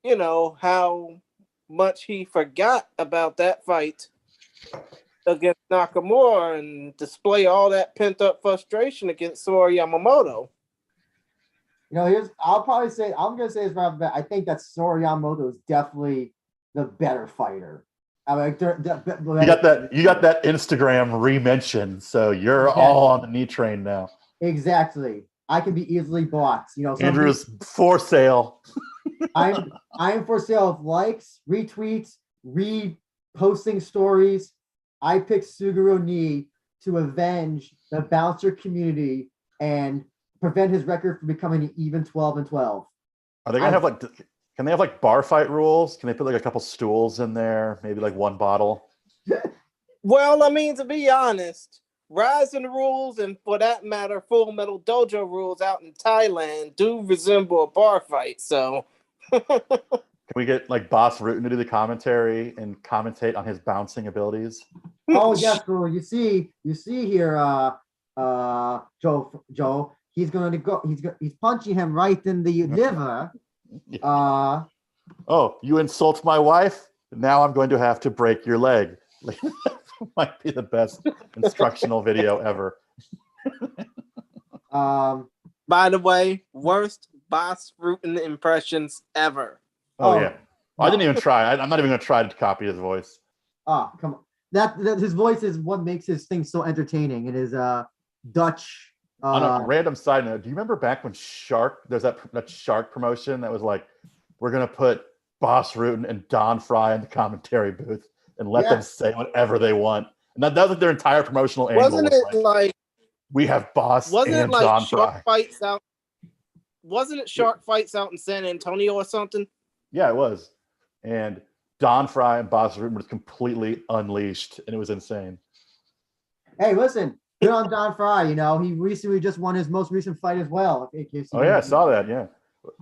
C: how much he forgot about that fight against Nakamura and display all that pent-up frustration against Sora Yamamoto.
A: I'm going to say this right off the bat. I think that Sora Yamamoto is definitely the better fighter. I mean,
B: you got that Instagram re-mention, so you're all on the knee train now.
A: Exactly. I can be easily bought.
B: Andrew's for sale.
A: I'm for sale of likes, retweets, reposting stories. I picked Suguru Knee to avenge the bouncer community and prevent his record from becoming an even 12-12.
B: Are they gonna can they have bar fight rules? Can they put a couple stools in there? Maybe one bottle?
C: Well, I mean, to be honest, RIZIN rules and for that matter, Full Metal Dojo rules out in Thailand do resemble a bar fight. So
B: can we get Boss Rutan to do the commentary and commentate on his bouncing abilities?
A: Oh yes, bro. You see here, Joe. He's going to go. He's punching him right in the liver.
B: Oh, you insult my wife? Now I'm going to have to break your leg. Might be the best instructional video ever.
C: By the way, worst Boss Rutan impressions ever.
B: Oh yeah. I didn't even try. I'm not even going to try to copy his voice.
A: Come on. That his voice is what makes his thing so entertaining. It is Dutch.
B: On a random side note, do you remember back when there's that Shark promotion that was we're going to put Boss Rutan and Don Fry in the commentary booth and let them say whatever they want. And that was their entire promotional angle.
C: Wasn't it
B: we have Boss and Don Fry.
C: Wasn't it Shark Fights out in San Antonio or something?
B: Yeah, it was. And Don Fry and Boss Rutan was completely unleashed, and it was insane.
A: Hey, listen, good on Don Fry. He recently just won his most recent fight as well.
B: I saw that. Yeah.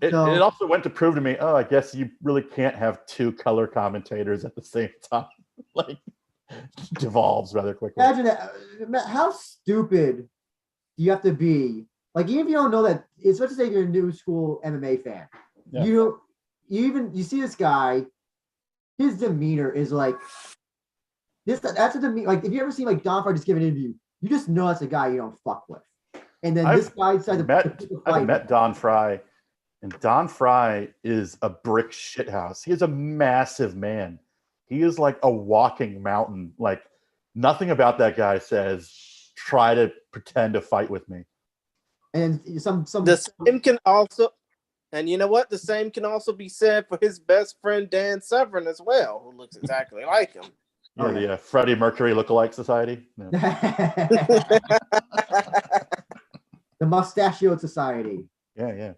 B: It also went to prove to me, I guess you really can't have two color commentators at the same time. Devolves rather quickly.
A: Imagine that. How stupid do you have to be? Even if you don't know that, especially say you're a new school MMA fan, you see this guy, his demeanor is this. That's a demeanor. If you ever seen Don Fry just give an interview, you just know that's a guy you don't fuck with. And then this guy decided
B: I've met Don Fry. And Don Fry is a brick shithouse. He is a massive man. He is a walking mountain. Nothing about that guy says, try to pretend to fight with me.
A: And
C: the same can also, and you know what? The same can also be said for his best friend Dan Severn as well, who looks exactly like him.
B: The Freddie Mercury lookalike society. No.
A: The Mustachioed Society.
B: Yeah.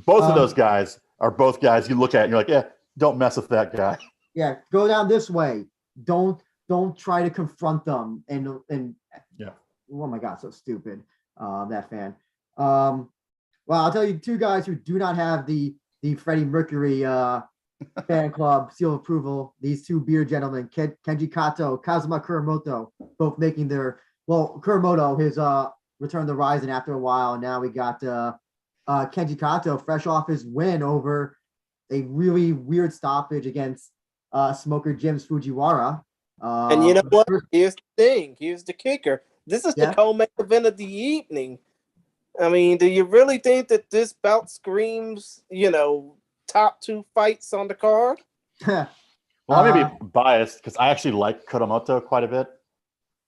B: Both of those guys are both guys you look at and you're yeah, don't mess with that guy.
A: Yeah, go down this way. Don't try to confront them. And
B: yeah.
A: Oh my God, so stupid. That fan. Well, I'll tell you two guys who do not have the Freddie Mercury fan club seal of approval. These two beer gentlemen, Kenji Kato, Kazuma Kuramoto, both making Kuramoto his return to RIZIN after a while, and now we got Kenji Kato fresh off his win over a really weird stoppage against Smoker Jim's Fujiwara.
C: And you know what? Here's the thing. Here's the kicker. This is the co-main event of the evening. I mean, do you really think that this bout screams, top two fights on the card?
B: Well, I may be biased because I actually like Kuramoto quite a bit.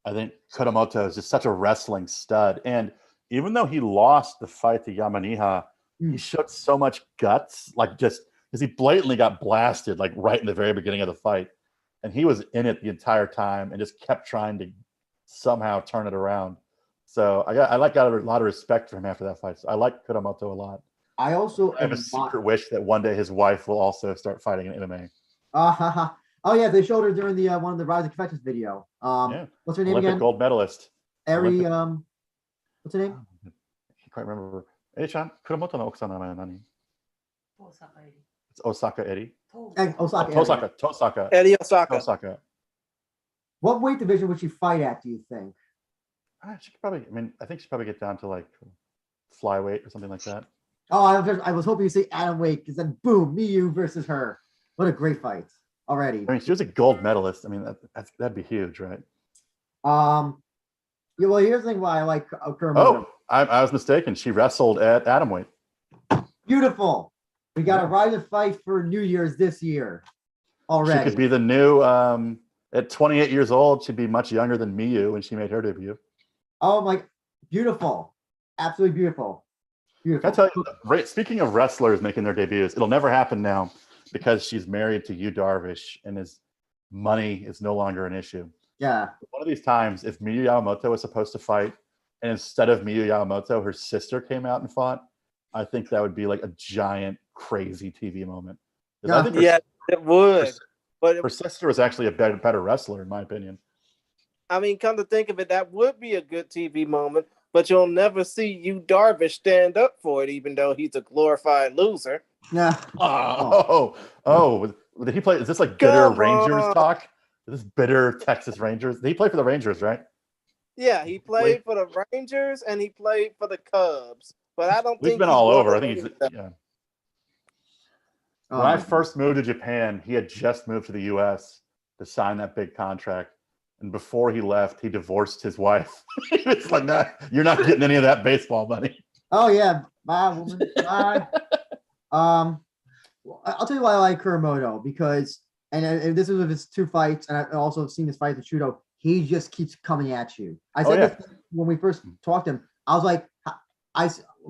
B: I think Kuramoto is just such a wrestling stud. And even though he lost the fight to Yamaniha, he showed so much guts, just because he blatantly got blasted, right in the very beginning of the fight. And he was in it the entire time and just kept trying to somehow turn it around. So I got a lot of respect for him after that fight. So I like Kuramoto a lot.
A: I also
B: I have a secret wish that one day his wife will also start fighting in MMA.
A: Oh yeah, they showed her during the one of the Rising Confections video.
B: Yeah.
A: What's her name
B: Olympic
A: again?
B: gold medalist.
A: Eri.
B: Olympic-
A: What's her name?
B: I can't quite remember. Eri-chan, Kuromoto no okusan no namae wa nani? It's Osaka Eri.
A: Osaka. Eri.
B: Tosaka.
C: Eddie Osaka.
B: Tosaka.
A: What weight division would she fight at? Do you think?
B: She could probably. I mean, I think she'd probably get down to like flyweight or something like that.
A: Oh, I was hoping you say atom weight because then boom, Miyu versus her. What a great fight already.
B: I mean, she was a gold medalist. I mean, that'd be huge, right?
A: Yeah. Well, here's the thing why I like Kuromoto.
B: Oh, I was mistaken. She wrestled at atom weight.
A: Beautiful. We got a Rise of fight for New Year's this year already.
B: She could be the new. At 28 years old, she'd be much younger than Miyu when she made her debut.
A: Oh my, beautiful, absolutely beautiful. Beautiful.
B: Can I tell you, speaking of wrestlers making their debuts, it'll never happen now because she's married to Yu Darvish and his money is no longer an issue.
A: Yeah.
B: One of these times, if Miyu Yamamoto was supposed to fight, and instead of Miyu Yamamoto, her sister came out and fought, I think that would be like a giant, crazy TV moment.
A: Yeah,
B: I think
C: it would. But
B: her sister was actually a better wrestler, in my opinion.
C: I mean, come to think of it, that would be a good TV moment, but you'll never see Yu Darvish stand up for it, even though he's a glorified loser.
A: Yeah.
B: Did he play? Is this like bitter Rangers talk? Is this bitter Texas Rangers? Did he play for the Rangers, right?
C: Yeah, he played for the Rangers and he played for the Cubs, but I don't think
B: he's been all over. I think he's yeah. When I first moved to Japan, he had just moved to the U.S. to sign that big contract. And before he left, he divorced his wife. It's like, nah, you're not getting any of that baseball money.
A: Oh, yeah. Bye, woman. Bye. I'll tell you why I like Kuromoto, because, and this is with his two fights, and I also have seen this fight with Shudo, he just keeps coming at you. I said this when we first talked to him. I was like,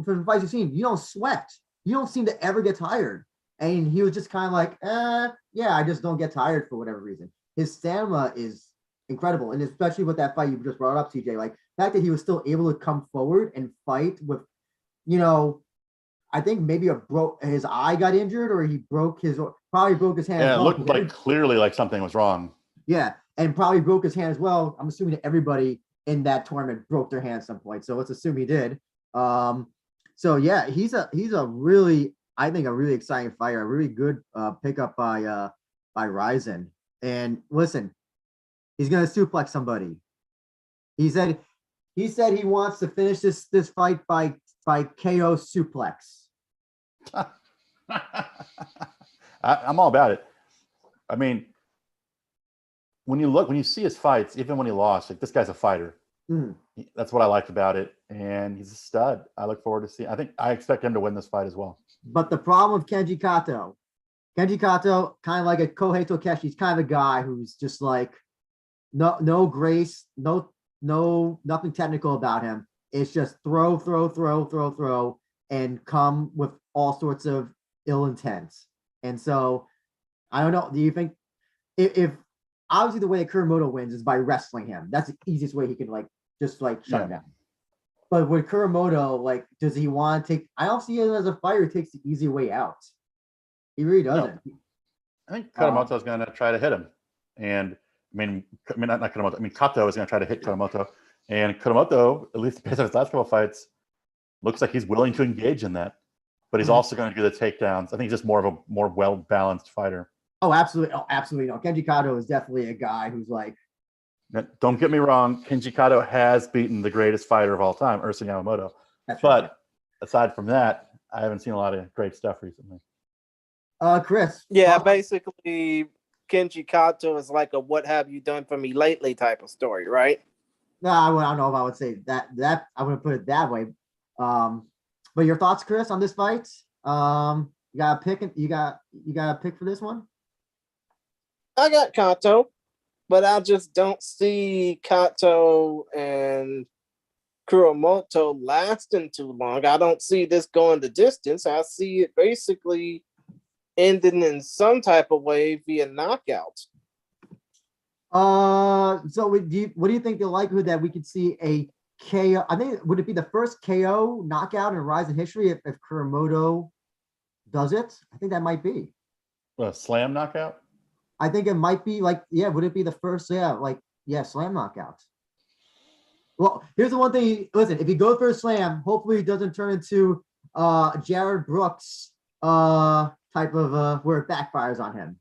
A: for the fights you've seen, you don't sweat. You don't seem to ever get tired. And he was just kind of like, yeah, I just don't get tired for whatever reason. His stamina is incredible. And especially with that fight you just brought up, TJ, like the fact that he was still able to come forward and fight with, I think maybe his eye got injured or he probably broke his hand.
B: Yeah, it looked like clearly like something was wrong.
A: Yeah, and probably broke his hand as well. I'm assuming that everybody in that tournament broke their hand at some point. So let's assume he did. So yeah, he's a really, I think, a really exciting fighter, a really good pickup by RIZIN. And listen, he's gonna suplex somebody. He said he wants to finish this fight by KO suplex.
B: I'm all about it. I mean, when you see his fights, even when he lost, like this guy's a fighter. That's what I liked about it, and he's a stud. I look forward to seeing. I expect him to win this fight as well. But
A: the problem with Kenji Kato, kind of like a Kohei Tokeshi, he's kind of a guy who's just like no grace, nothing technical about him. It's just throw, and come with all sorts of ill intent. And so, I don't know. Do you think if obviously the way that Kuromoto wins is by wrestling him? That's the easiest way he can shut him down. But with Kuromoto, does he want to take? I don't see it as a fighter who takes the easy way out. He really doesn't.
B: No. I think Kuromoto is going to try to hit him, and not Kuromoto. Kato is going to try to hit Kuromoto, and Kuromoto, at least based on his last couple of fights, looks like he's willing to engage in that. But he's also going to do the takedowns. I think he's just more of a more well-balanced fighter.
A: Oh, absolutely. Oh, absolutely. No, Kenji Kato is definitely a guy who's like.
B: Don't get me wrong. Kenji Kato has beaten the greatest fighter of all time, Ursa Yamamoto. But aside from that, I haven't seen a lot of great stuff recently.
A: Chris.
C: Yeah, basically, Kenji Kato is like a "what have you done for me lately" type of story, right?
A: No, I don't know if I would say that. I wouldn't put it that way. But your thoughts, Chris, on this fight? You got a pick? You got a pick for this one?
C: I got Kato, but I just don't see Kato and Kuromoto lasting too long. I don't see this going the distance. I see it basically ending in some type of way via knockout.
A: So what do you think the likelihood that we could see a KO. I think would it be the first KO knockout in RIZIN history if Kuramoto does it? I think that might be.
B: A slam knockout?
A: I think it might be like, yeah, would it be the first? Yeah, like, yeah, slam knockout. Well, here's the one thing. Listen, if he goes for a slam, hopefully it doesn't turn into Jared Brooks type of where it backfires on him.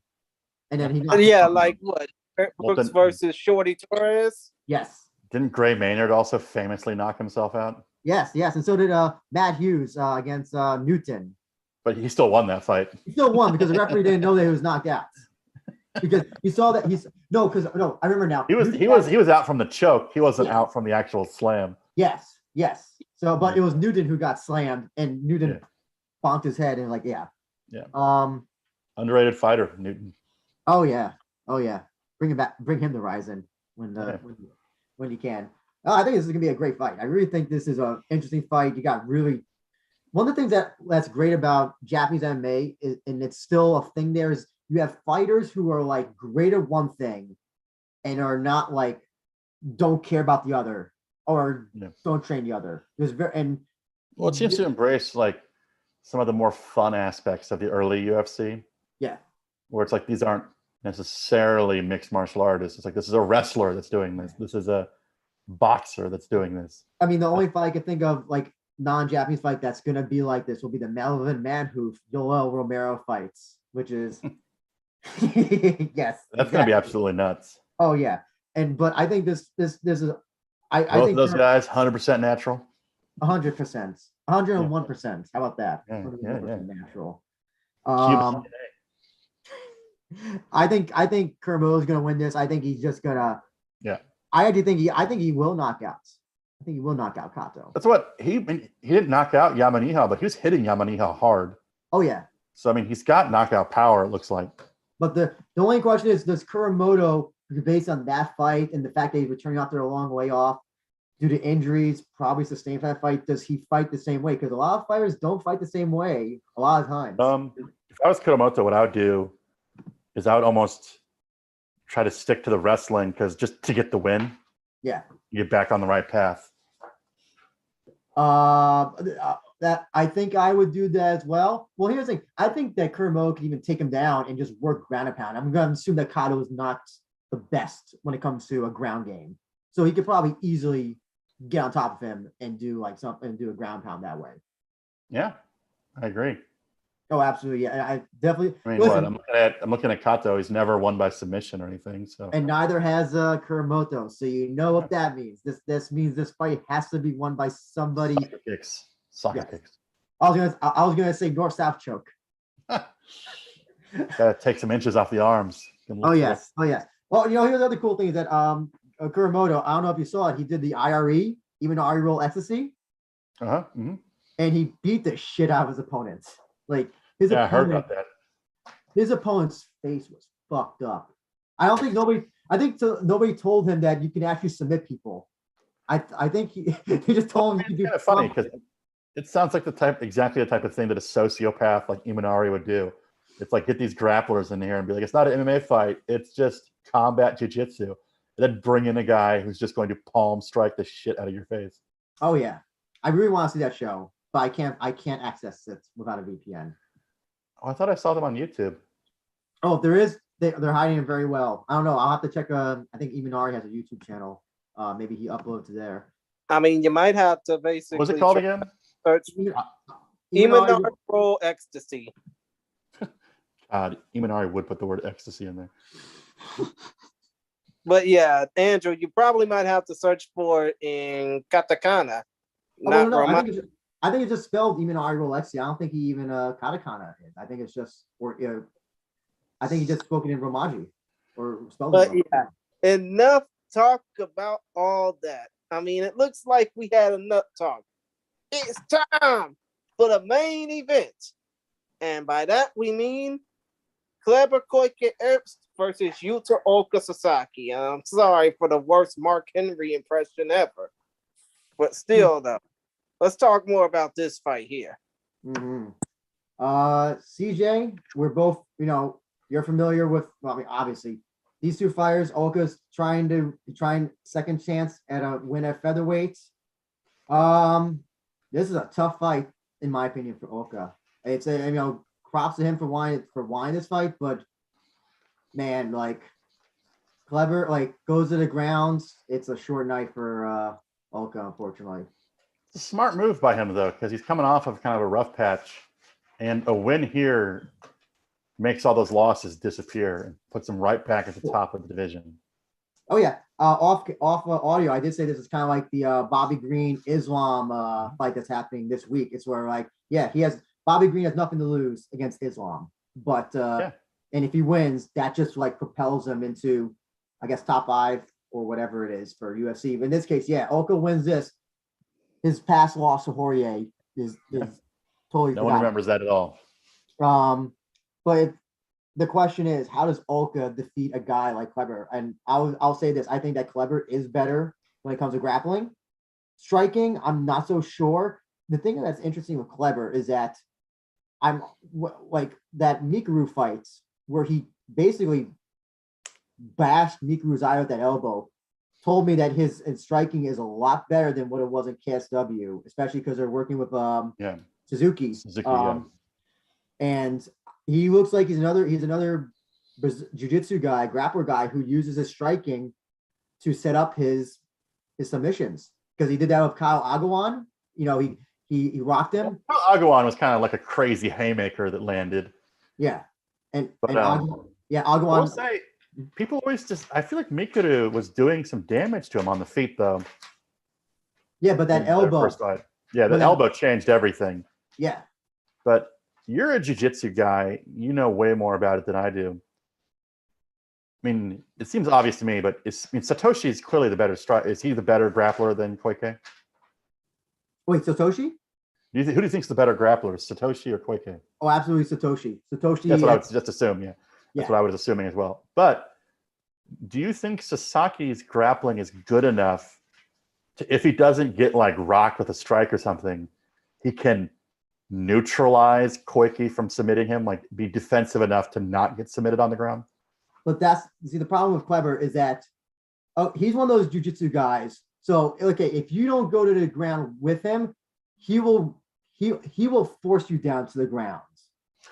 A: And then he
C: yeah, like what? Brooks versus Shorty Torres?
A: Yes.
B: Didn't Gray Maynard also famously knock himself out?
A: Yes, yes. And so did Matt Hughes against Newton.
B: But he still won that fight.
A: He still won because the referee didn't know that he was knocked out. Because you saw that I remember now.
B: He was out from the choke. He wasn't out from the actual slam.
A: Yes, yes. So, but it was Newton who got slammed, and Newton bonked his head and
B: Yeah.
A: Underrated
B: fighter, Newton.
A: Oh yeah. Bring him back. Bring him to RIZIN when you can. I think this is gonna be a great fight. I really think this is an interesting fight. You got really one of the things that's great about Japanese MMA is, and it's still a thing there, is you have fighters who are like great at one thing and are not like don't care about the other or don't train the other.
B: Well, it seems to embrace like some of the more fun aspects of the early UFC.
A: Yeah.
B: Where it's like these aren't necessarily mixed martial artists. It's like this is a wrestler that's doing this. This is a boxer that's doing this.
A: I mean, the only fight I could think of like non-Japanese fight that's gonna be like this will be the Melvin Manhoof Yoel Romero fights, which is yes,
B: that's gonna be absolutely nuts.
A: Oh yeah, but I think this is I think
B: those guys 100% natural.
A: 100%, 101%. How about that?
B: Yeah.
A: Natural. I think Kuramoto is gonna win this. I think he's just gonna.
B: Yeah.
A: I think he will knock out. I think he will knock out Kato.
B: That's what he didn't knock out Yamaniha, but he was hitting Yamaniha hard.
A: Oh yeah.
B: So I mean, he's got knockout power. It looks like.
A: But the only question is, does Kuramoto, based on that fight and the fact that he's returning after a long way off due to injuries, probably sustained for that fight, does he fight the same way? Because a lot of fighters don't fight the same way a lot of times.
B: If I was Kuramoto, what I would do is I would almost try to stick to the wrestling because just to get the win.
A: Yeah.
B: You get back on the right path.
A: That I think I would do that as well. Well, here's the thing. I think that Kuramoto can even take him down and just work ground and pound. I'm going to assume that Kato is not the best when it comes to a ground game. So he could probably easily get on top of him and do like something and do a ground pound that way.
B: Yeah, I agree.
A: Oh, absolutely. Yeah, I definitely.
B: I mean, I'm looking at Kato. He's never won by submission or anything. So
A: and neither has Kuramoto. So you know what that means. This means this fight has to be won by somebody.
B: Soccer kicks.
A: I was gonna say north-south choke.
B: Gotta take some inches off the arms.
A: Oh yes. Well, here's the other cool thing is that Kuramoto, I don't know if you saw it, he did the IRE, even though IRE roll ecstasy.
B: Mm-hmm.
A: And he beat the shit out of his opponents. Like
B: I heard about that.
A: His opponent's face was fucked up. I think nobody told him that you can actually submit people. I think he just told him you can do.
B: Kind of funny because it sounds like exactly the type of thing that a sociopath like Imanari would do. It's like get these grapplers in here and be like, it's not an MMA fight, it's just combat jiu-jitsu. And then bring in a guy who's just going to palm strike the shit out of your face.
A: Oh yeah. I really want to see that show, but I can't access it without a VPN.
B: Oh, I thought I saw them on YouTube.
A: Oh, if there is, they're hiding it very well. I don't know. I'll have to check. I think Imanari has a YouTube channel. Maybe he uploads there.
C: I mean, you might have to basically.
B: What's it called again?
C: Search Imanari roll ecstasy.
B: God, Imanari would put the word ecstasy in there.
C: But yeah, Andrew, you probably might have to search for it in katakana.
A: I think it's just spelled Imanari roll ecstasy. I don't think he even katakana is. I think it's just I think he just spoke it in Romaji or spelled it.
C: But yeah, enough talk about all that. I mean, it looks like we had enough talk. It's time for the main event. And by that, we mean Kleber Koike Erbst versus Yuta Oka Sasaki. I'm sorry for the worst Mark Henry impression ever. But still, though, let's talk more about this fight here.
A: Mm-hmm. CJ, we're both, you're familiar with, obviously, these two fighters. Oka's trying second chance at a win at featherweight. This is a tough fight in my opinion for Oka. It's a props to him for winning this fight, but man, like Clever like goes to the ground. It's a short night for Oka, unfortunately.
B: It's a smart move by him though, because he's coming off of kind of a rough patch, and a win here makes all those losses disappear and puts him right back at the top of the division.
A: Oh yeah, off audio, I did say this is kind of like the Bobby Green Islam fight that's happening this week. It's where like Bobby Green has nothing to lose against Islam, but and if he wins, that just like propels him into, I guess, top 5 or whatever it is for UFC. But in this case, Oka wins this. His past loss to Poirier is totally
B: no one remembers that at all.
A: But the question is, how does Oka defeat a guy like Kleber? And I'll say this: I think that Kleber is better when it comes to grappling. Striking, I'm not so sure. The thing that's interesting with Kleber is that I'm like that Mikuru fights where he basically bashed Mikuru's eye with that elbow. Told me that his striking is a lot better than what it was in KSW, especially because they're working with Suzuki. And he looks like he's another jiu-jitsu guy, grappler guy who uses his striking to set up his submissions. Because he did that with Kyle Agawan. He rocked him.
B: Kyle Agawan was kind of like a crazy haymaker that landed.
A: Yeah.
B: But
A: Agawan.
B: I'll say, people always I feel like Mikuru was doing some damage to him on the feet though.
A: Yeah, but that elbow.
B: The elbow changed everything.
A: Yeah.
B: But you're a jiu-jitsu guy. You know way more about it than I do. I mean, it seems obvious to me, but Satoshi is clearly the better striker. Is he the better grappler than Koike?
A: Wait, Satoshi?
B: Who do you think's the better grappler, Satoshi or Koike?
A: Oh, absolutely Satoshi. Satoshi.
B: That's what I would just assume. Yeah, that's what I was assuming as well. But do you think Sasaki's grappling is good enough to, if he doesn't get like rocked with a strike or something, he can neutralize Koike from submitting him, like be defensive enough to not get submitted on the ground?
A: But the problem with Kleber is that he's one of those jiu-jitsu guys. So okay, if you don't go to the ground with him, he will force you down to the ground.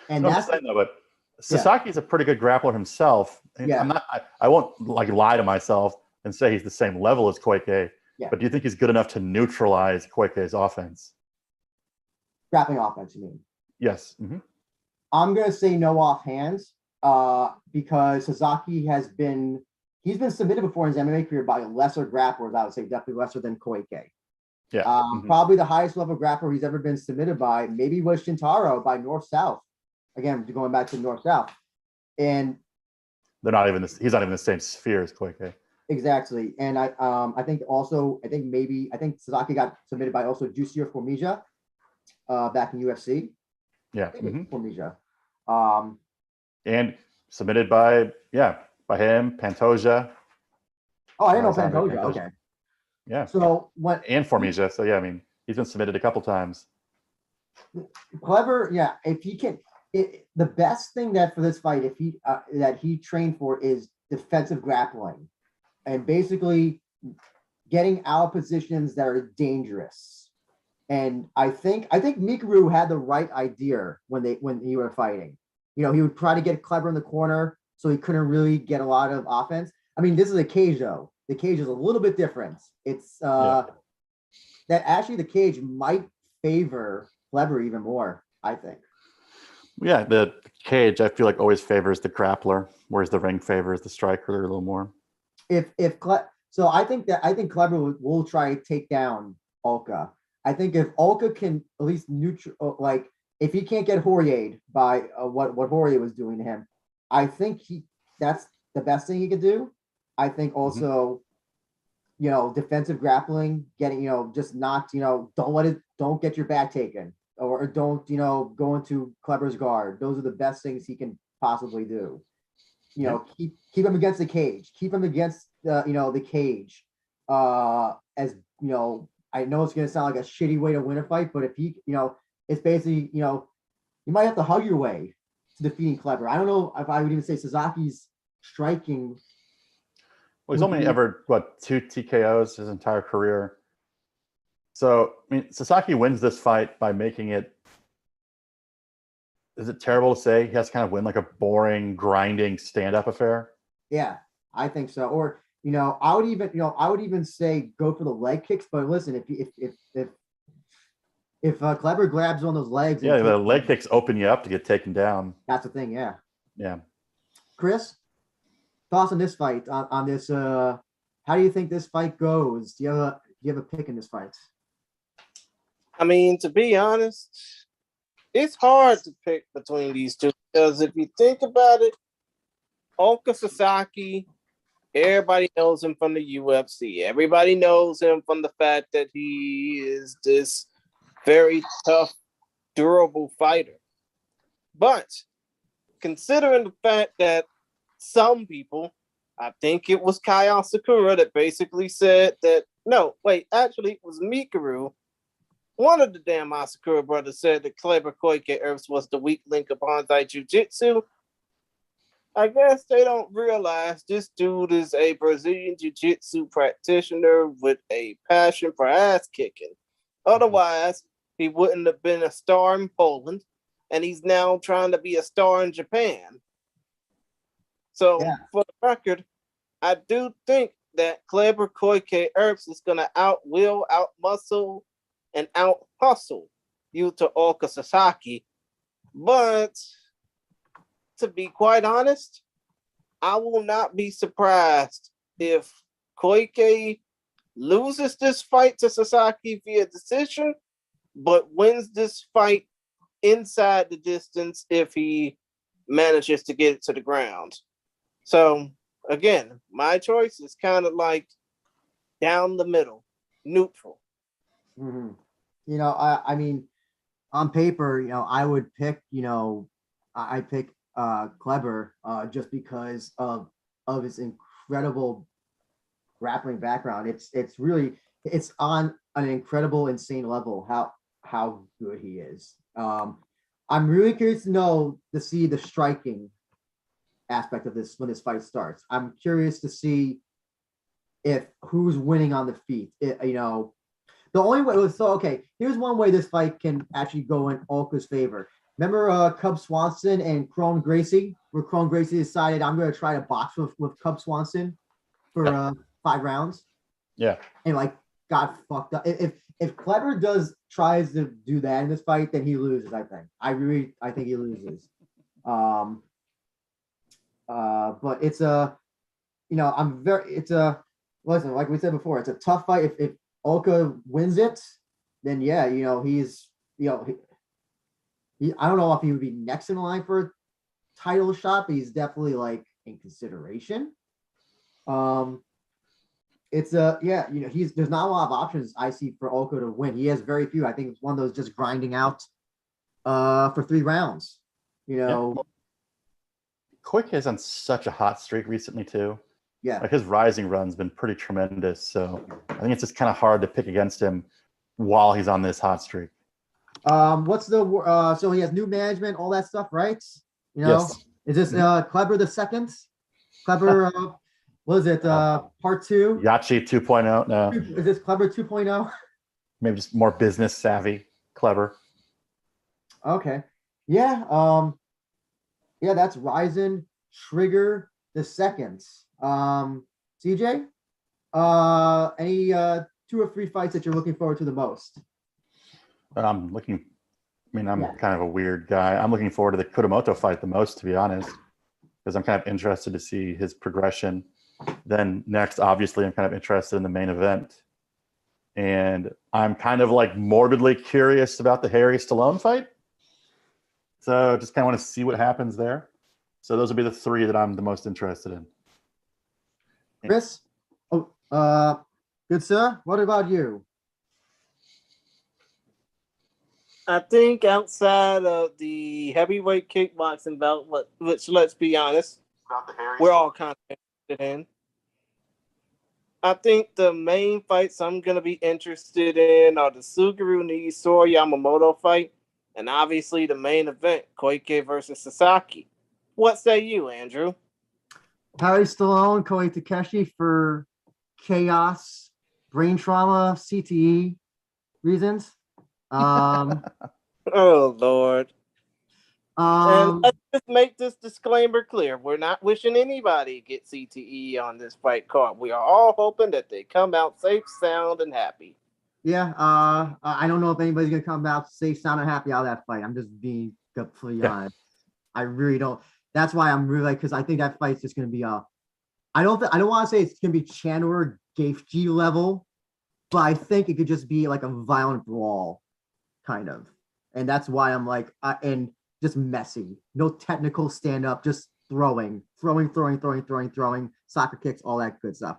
A: And that's
B: saying though, but Sasaki's a pretty good grappler himself.
A: Yeah.
B: I won't like lie to myself and say he's the same level as Koike.
A: Yeah.
B: But do you think he's good enough to neutralize Koike's offense?
A: Grappling offense, you mean?
B: Yes. Mm-hmm.
A: I'm gonna say no offhand, because Sasaki he's been submitted before in his MMA career by lesser grapplers. I would say definitely lesser than Koike.
B: Yeah.
A: Probably the highest level grappler he's ever been submitted by, maybe was Shintaro by North South. Again, going back to North South, and
B: he's not even the same sphere as Koike.
A: Exactly, and I think Sasaki got submitted by also Jussier Formija, back in UFC.
B: Yeah.
A: Formija.
B: And submitted by him, Pantoja.
A: Oh, I didn't know Pantoja. Okay.
B: Yeah.
A: So
B: and Formija. So yeah, I mean, he's been submitted a couple times.
A: Clever, yeah. If he can, the best thing that for this fight, if he that he trained for is defensive grappling, and basically getting out of positions that are dangerous. And I think Mikuru had the right idea when he were fighting. He would try to get Kleber in the corner, so he couldn't really get a lot of offense. I mean, this is a cage though. The cage is a little bit different. It's that actually the cage might favor Kleber even more, I think.
B: Yeah, the cage I feel like always favors the grappler, whereas the ring favors the striker a little more.
A: So I think Kleber will try to take down Oka. I think if Oka can at least like if he can't get Poirier by what Poirier was doing to him, I think that's the best thing he could do. I think also, defensive grappling, getting, just not, don't get your back taken or don't, go into Kleber's guard. Those are the best things he can possibly do. Keep him against the cage, keep him against the cage. As I know it's going to sound like a shitty way to win a fight, but if he, it's basically, you might have to hug your way to defeating Kleber. I don't know if I would even say Sasaki's striking.
B: Well, he's only ever 2 TKOs his entire career. So, I mean, Sasaki wins this fight by making it. Is it terrible to say he has to kind of win like a boring, grinding stand-up affair?
A: Yeah, I think so. Or I would even say go for the leg kicks. But listen, if Clever grabs on those legs,
B: Yeah, the leg kicks open you up to get taken down.
A: That's the thing. Yeah.
B: Yeah.
A: Chris, thoughts on this fight? On this, how do you think this fight goes? Do you have a pick in this fight?
C: I mean, to be honest, it's hard to pick between these two because if you think about it, Oka Sasaki, everybody knows him from the UFC. Everybody knows him from the fact that he is this very tough, durable fighter. But considering the fact that some people, I think it was Kyle Sakura that basically said that, no, wait, actually it was Mikaru. One of the damn Asakura brothers said that Kleber Koike Earths was the weak link of Banzai Jiu-Jitsu. I guess they don't realize this dude is a Brazilian Jiu-Jitsu practitioner with a passion for ass kicking. Otherwise, he wouldn't have been a star in Poland, and he's now trying to be a star in Japan. So, For the record, I do think that Kleber Koike Earths is going to outwill, outmuscle, and out-hustle Yuta Oka Sasaki. But to be quite honest, I will not be surprised if Koike loses this fight to Sasaki via decision, but wins this fight inside the distance if he manages to get it to the ground. So, again, my choice is kind of like down the middle, neutral.
A: Mm-hmm. I mean, on paper, I would pick, I pick Kleber just because of his incredible grappling background. It's on an incredible, insane level how good he is. I'm really curious to see the striking aspect of this when this fight starts. I'm curious to see if who's winning on the feet. The only way here's one way this fight can actually go in Oka's favor. Remember Cub Swanson and Crone Gracie, where Crone Gracie decided I'm going to try to box with Cub Swanson for 5 rounds.
B: Yeah.
A: And got fucked up. If Kleber tries to do that in this fight, then he loses, I think. I think he loses. But it's listen, like we said before, it's a tough fight. If Oka wins it, then he's I don't know if he would be next in line for a title shot, but he's definitely in consideration. There's not a lot of options I see for Oka to win. He has very few. I think it's one of those just grinding out for 3 rounds.
B: Quick is on such a hot streak recently too.
A: Yeah.
B: His rising run's been pretty tremendous. So I think it's just kind of hard to pick against him while he's on this hot streak.
A: So he has new management, all that stuff, right?
B: Yes.
A: Is this Kleber the second? Kleber, what is it? Part 2?
B: Yachi 2.0. No.
A: Is this Kleber 2.0?
B: Maybe just more business savvy, clever.
A: Okay. Yeah. That's RIZIN Trigger the second. CJ, any 2 or 3 fights that you're looking forward to the most?
B: I'm kind of a weird guy. I'm looking forward to the Kuramoto fight the most, to be honest, because I'm kind of interested to see his progression. Then next, obviously, I'm kind of interested in the main event. And I'm kind of morbidly curious about the Harry Stallone fight. So just kind of want to see what happens there. So those would be the 3 that I'm the most interested in.
A: Chris? Good sir. What about you?
C: I think outside of the heavyweight kickboxing belt, which let's be honest, we're all kind of interested in. I think the main fights I'm going to be interested in are the Suguru Niisoro Yamamoto fight, and obviously the main event, Koike versus Sasaki. What say you, Andrew?
A: Harry Stallone, Koi Takeshi for Chaos, Brain Trauma, CTE. reasons. Um,
C: Oh Lord. And
A: um,
C: let's just make this disclaimer clear. We're not wishing anybody to get CTE on this fight card. We are all hoping that they come out safe, sound, and happy.
A: yeah. I don't know if anybody's gonna come out safe, sound, and happy out of that fight. I'm just being completely honest. I really don't. That's why I'm really like, because I think that fight's just gonna be I don't want to say it's gonna be Chandler Gaethje level, but I think it could just be like a violent brawl, kind of. And that's why I'm like, and just messy, no technical stand up, just throwing, soccer kicks, all that good stuff.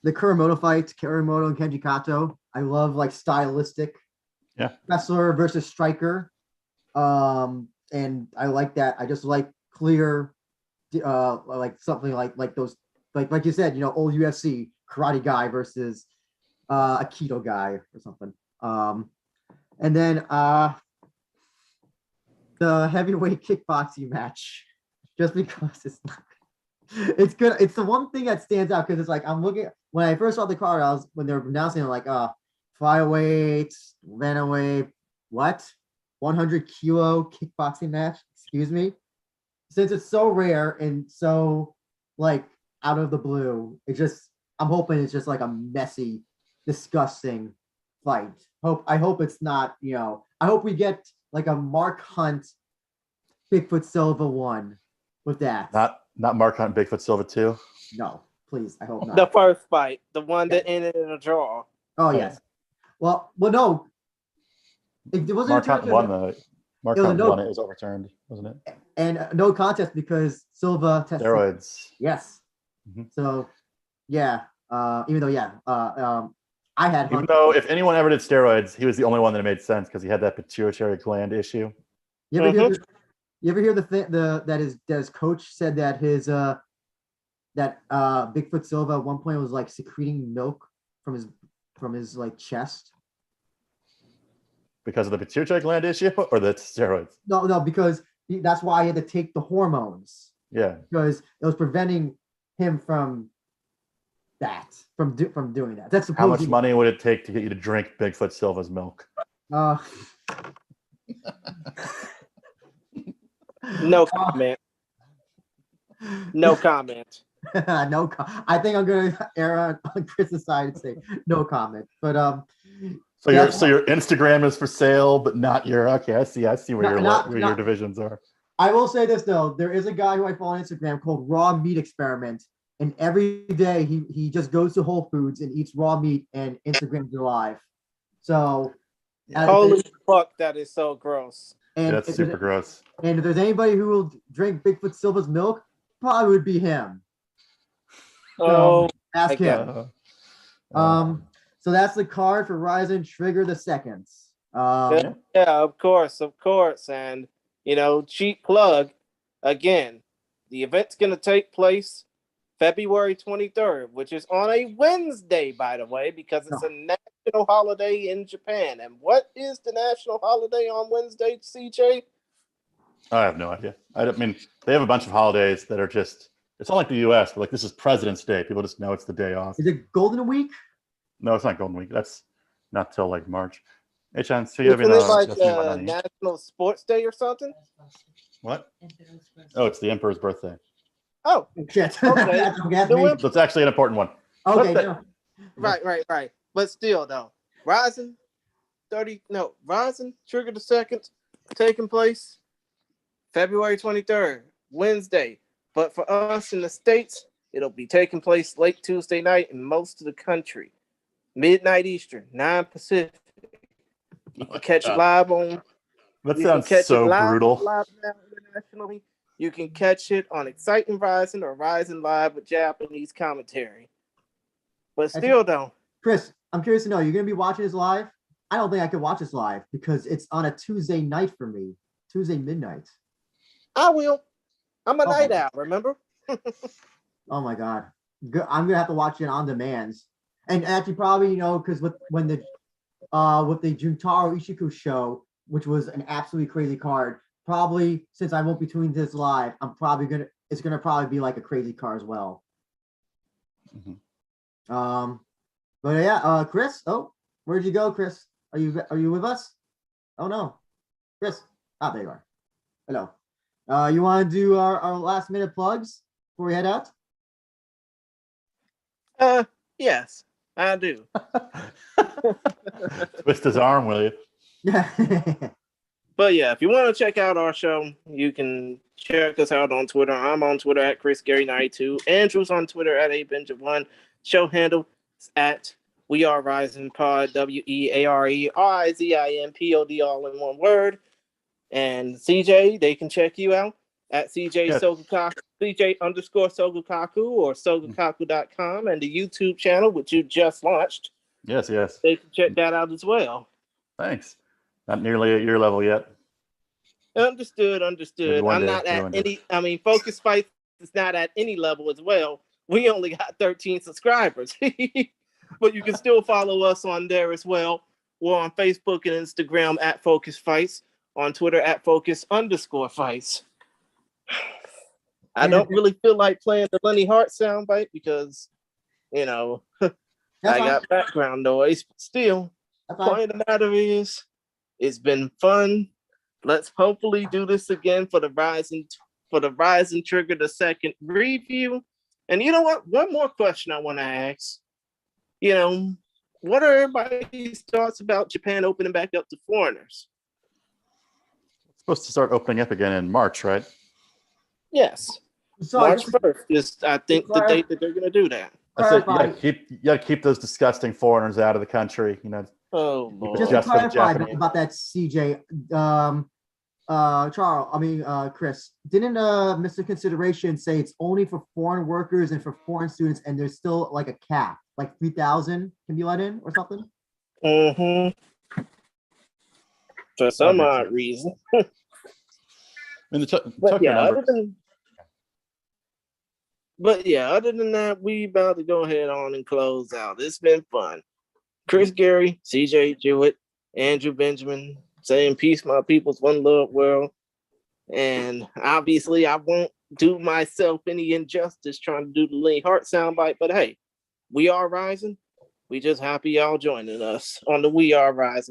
A: The Kuramoto fights, Kuramoto and Kenji Kato, I love like stylistic wrestler versus striker. And I like that. I just like clear, like something like those, like you said, old UFC karate guy versus a keto guy or something. And then the heavyweight kickboxing match, just because it's good. It's the one thing that stands out because it's like I'm looking when I first saw the card, when they were announcing it, like flyweight, bantamweight, what 100 kilo kickboxing match? Excuse me. Since it's so rare and so like out of the blue, I'm hoping it's just like a messy, disgusting fight. I hope it's not, I hope we get like a Mark Hunt, Bigfoot Silva 1 with that.
B: Not Mark Hunt, Bigfoot Silva 2.
A: No, please. I hope not.
C: The first fight, the one that ended in a draw.
A: Oh yes. Well, no. It wasn't
B: Mark Hunt won the. Mark Hunt won it. It was overturned, wasn't it?
A: And no contest because Silva tested
B: steroids.
A: Yes. Mm-hmm. So, yeah. Even though, I had.
B: Even though if anyone ever did steroids, he was the only one that made sense because he had that pituitary gland issue.
A: You ever hear the thing that his coach said that his Bigfoot Silva at one point was like secreting milk from his like chest
B: because of the pituitary gland issue or the steroids?
A: No, because that's why he had to take the hormones.
B: Yeah,
A: because it was preventing him from doing that. That's
B: how much money would it take to get you to drink Bigfoot Silva's milk?
C: No comment. No comment.
A: I think I'm gonna err on Chris's side and say no comment. But
B: so your Instagram is for sale, but not your. Okay, I see where your divisions are.
A: I will say this though, there is a guy who I follow on Instagram called Raw Meat Experiment, and every day he just goes to Whole Foods and eats raw meat and Instagrams it live. So
C: holy fuck, that is so gross.
A: And
B: that's super gross.
A: And if there's anybody who will drink Bigfoot Silva's milk, probably would be him. So ask him. So that's the card for RIZIN Trigger the seconds.
C: Yeah, of course. And cheap plug again. The event's gonna take place February 23rd, which is on a Wednesday, by the way, because it's a national holiday in Japan. And what is the national holiday on Wednesday, CJ?
B: I have no idea. I mean, they have a bunch of holidays that are just, it's not like the US, but like this is President's Day. People just know it's the day off.
A: Is it Golden Week?
B: No, it's not Golden Week. That's not till like March. Hey, Chan, so
C: Isn't it like National Sports Day or something?
B: What? Oh, it's the Emperor's birthday.
C: Oh,
A: shit.
C: Okay.
B: So it's actually an important one.
A: Okay. No.
C: Right. But still, though, RIZIN Trigger the Second taking place February 23rd, Wednesday. But for us in the States, it'll be taking place late Tuesday night in most of the country. Midnight Eastern, 9 Pacific. You can catch it live on.
B: That sounds so brutal.
C: Live internationally. You can catch it on Exciting RIZIN or RIZIN Live with Japanese commentary. But still, though.
A: Chris, I'm curious to know, you're going to be watching this live? I don't think I could watch this live because it's on a Tuesday night for me. Tuesday midnight.
C: I will. I'm a night owl, remember?
A: Oh, my God. I'm going to have to watch it on demand. And actually probably, because with the Juntaro Ishiku show, which was an absolutely crazy card, probably since I won't be doing this live, it's gonna probably be like a crazy card as well.
B: Mm-hmm.
A: But yeah, Chris. Oh, where'd you go, Chris? Are you with us? Oh no, Chris. Ah, there you are. Hello. You want to do our last minute plugs before we head out?
C: Yes, I do.
B: Twist his arm, will you?
A: Yeah.
C: But yeah, if you want to check out our show, you can check us out on Twitter. I'm on Twitter at ChrisGary92. Andrew's on Twitter at ABenja1. Show handle is at We Are Rising Pod, WeAreRizinPod, all in one word. And CJ, they can check you out at CJ
B: Yes.
C: Sogukaku, CJ_Sogukaku or Sogukaku.com, and the YouTube channel, which you just launched.
B: Yes, yes.
C: They can check that out as well.
B: Thanks. Not nearly at your level yet.
C: Understood.
B: Maybe one
C: I'm
B: day,
C: not
B: maybe
C: at
B: one day.
C: any, I mean, Focus Fights is not at any level as well. We only got 13 subscribers. But you can still follow us on there as well. We're on Facebook and Instagram at Focus Fights, on Twitter at Focus_Fights. I don't really feel like playing the Lenny Hart soundbite because, you know, I got background noise. But still, point of the matter is, it's been fun. Let's hopefully do this again for the RIZIN Trigger, the second review. And you know what? One more question I want to ask. You know, what are everybody's thoughts about Japan opening back up to foreigners?
B: It's supposed to start opening up again in March, right?
C: Yes.
A: So
C: March 1st is, I think, the date that they're going to do that.
B: I said you gotta keep those disgusting foreigners out of the country. You know.
C: Oh, Lord.
A: Just to
B: Just for the
A: clarify
B: Japanese.
A: about that, CJ. Chris, didn't Mr. Consideration say it's only for foreign workers and for foreign students, and there's still like a cap, like 3,000 can be let in or something?
C: Mm-hmm. For some odd reason.
B: I mean, the
C: But yeah,
B: number.
C: other than that, we about to go ahead on and close out. It's been fun. Chris Gary, CJ Jewett, Andrew Benjamin, saying peace, my peoples, one love world. And obviously, I won't do myself any injustice trying to do the Lenny Hart soundbite, but hey, we are rising. We just happy y'all joining us on the We Are Rising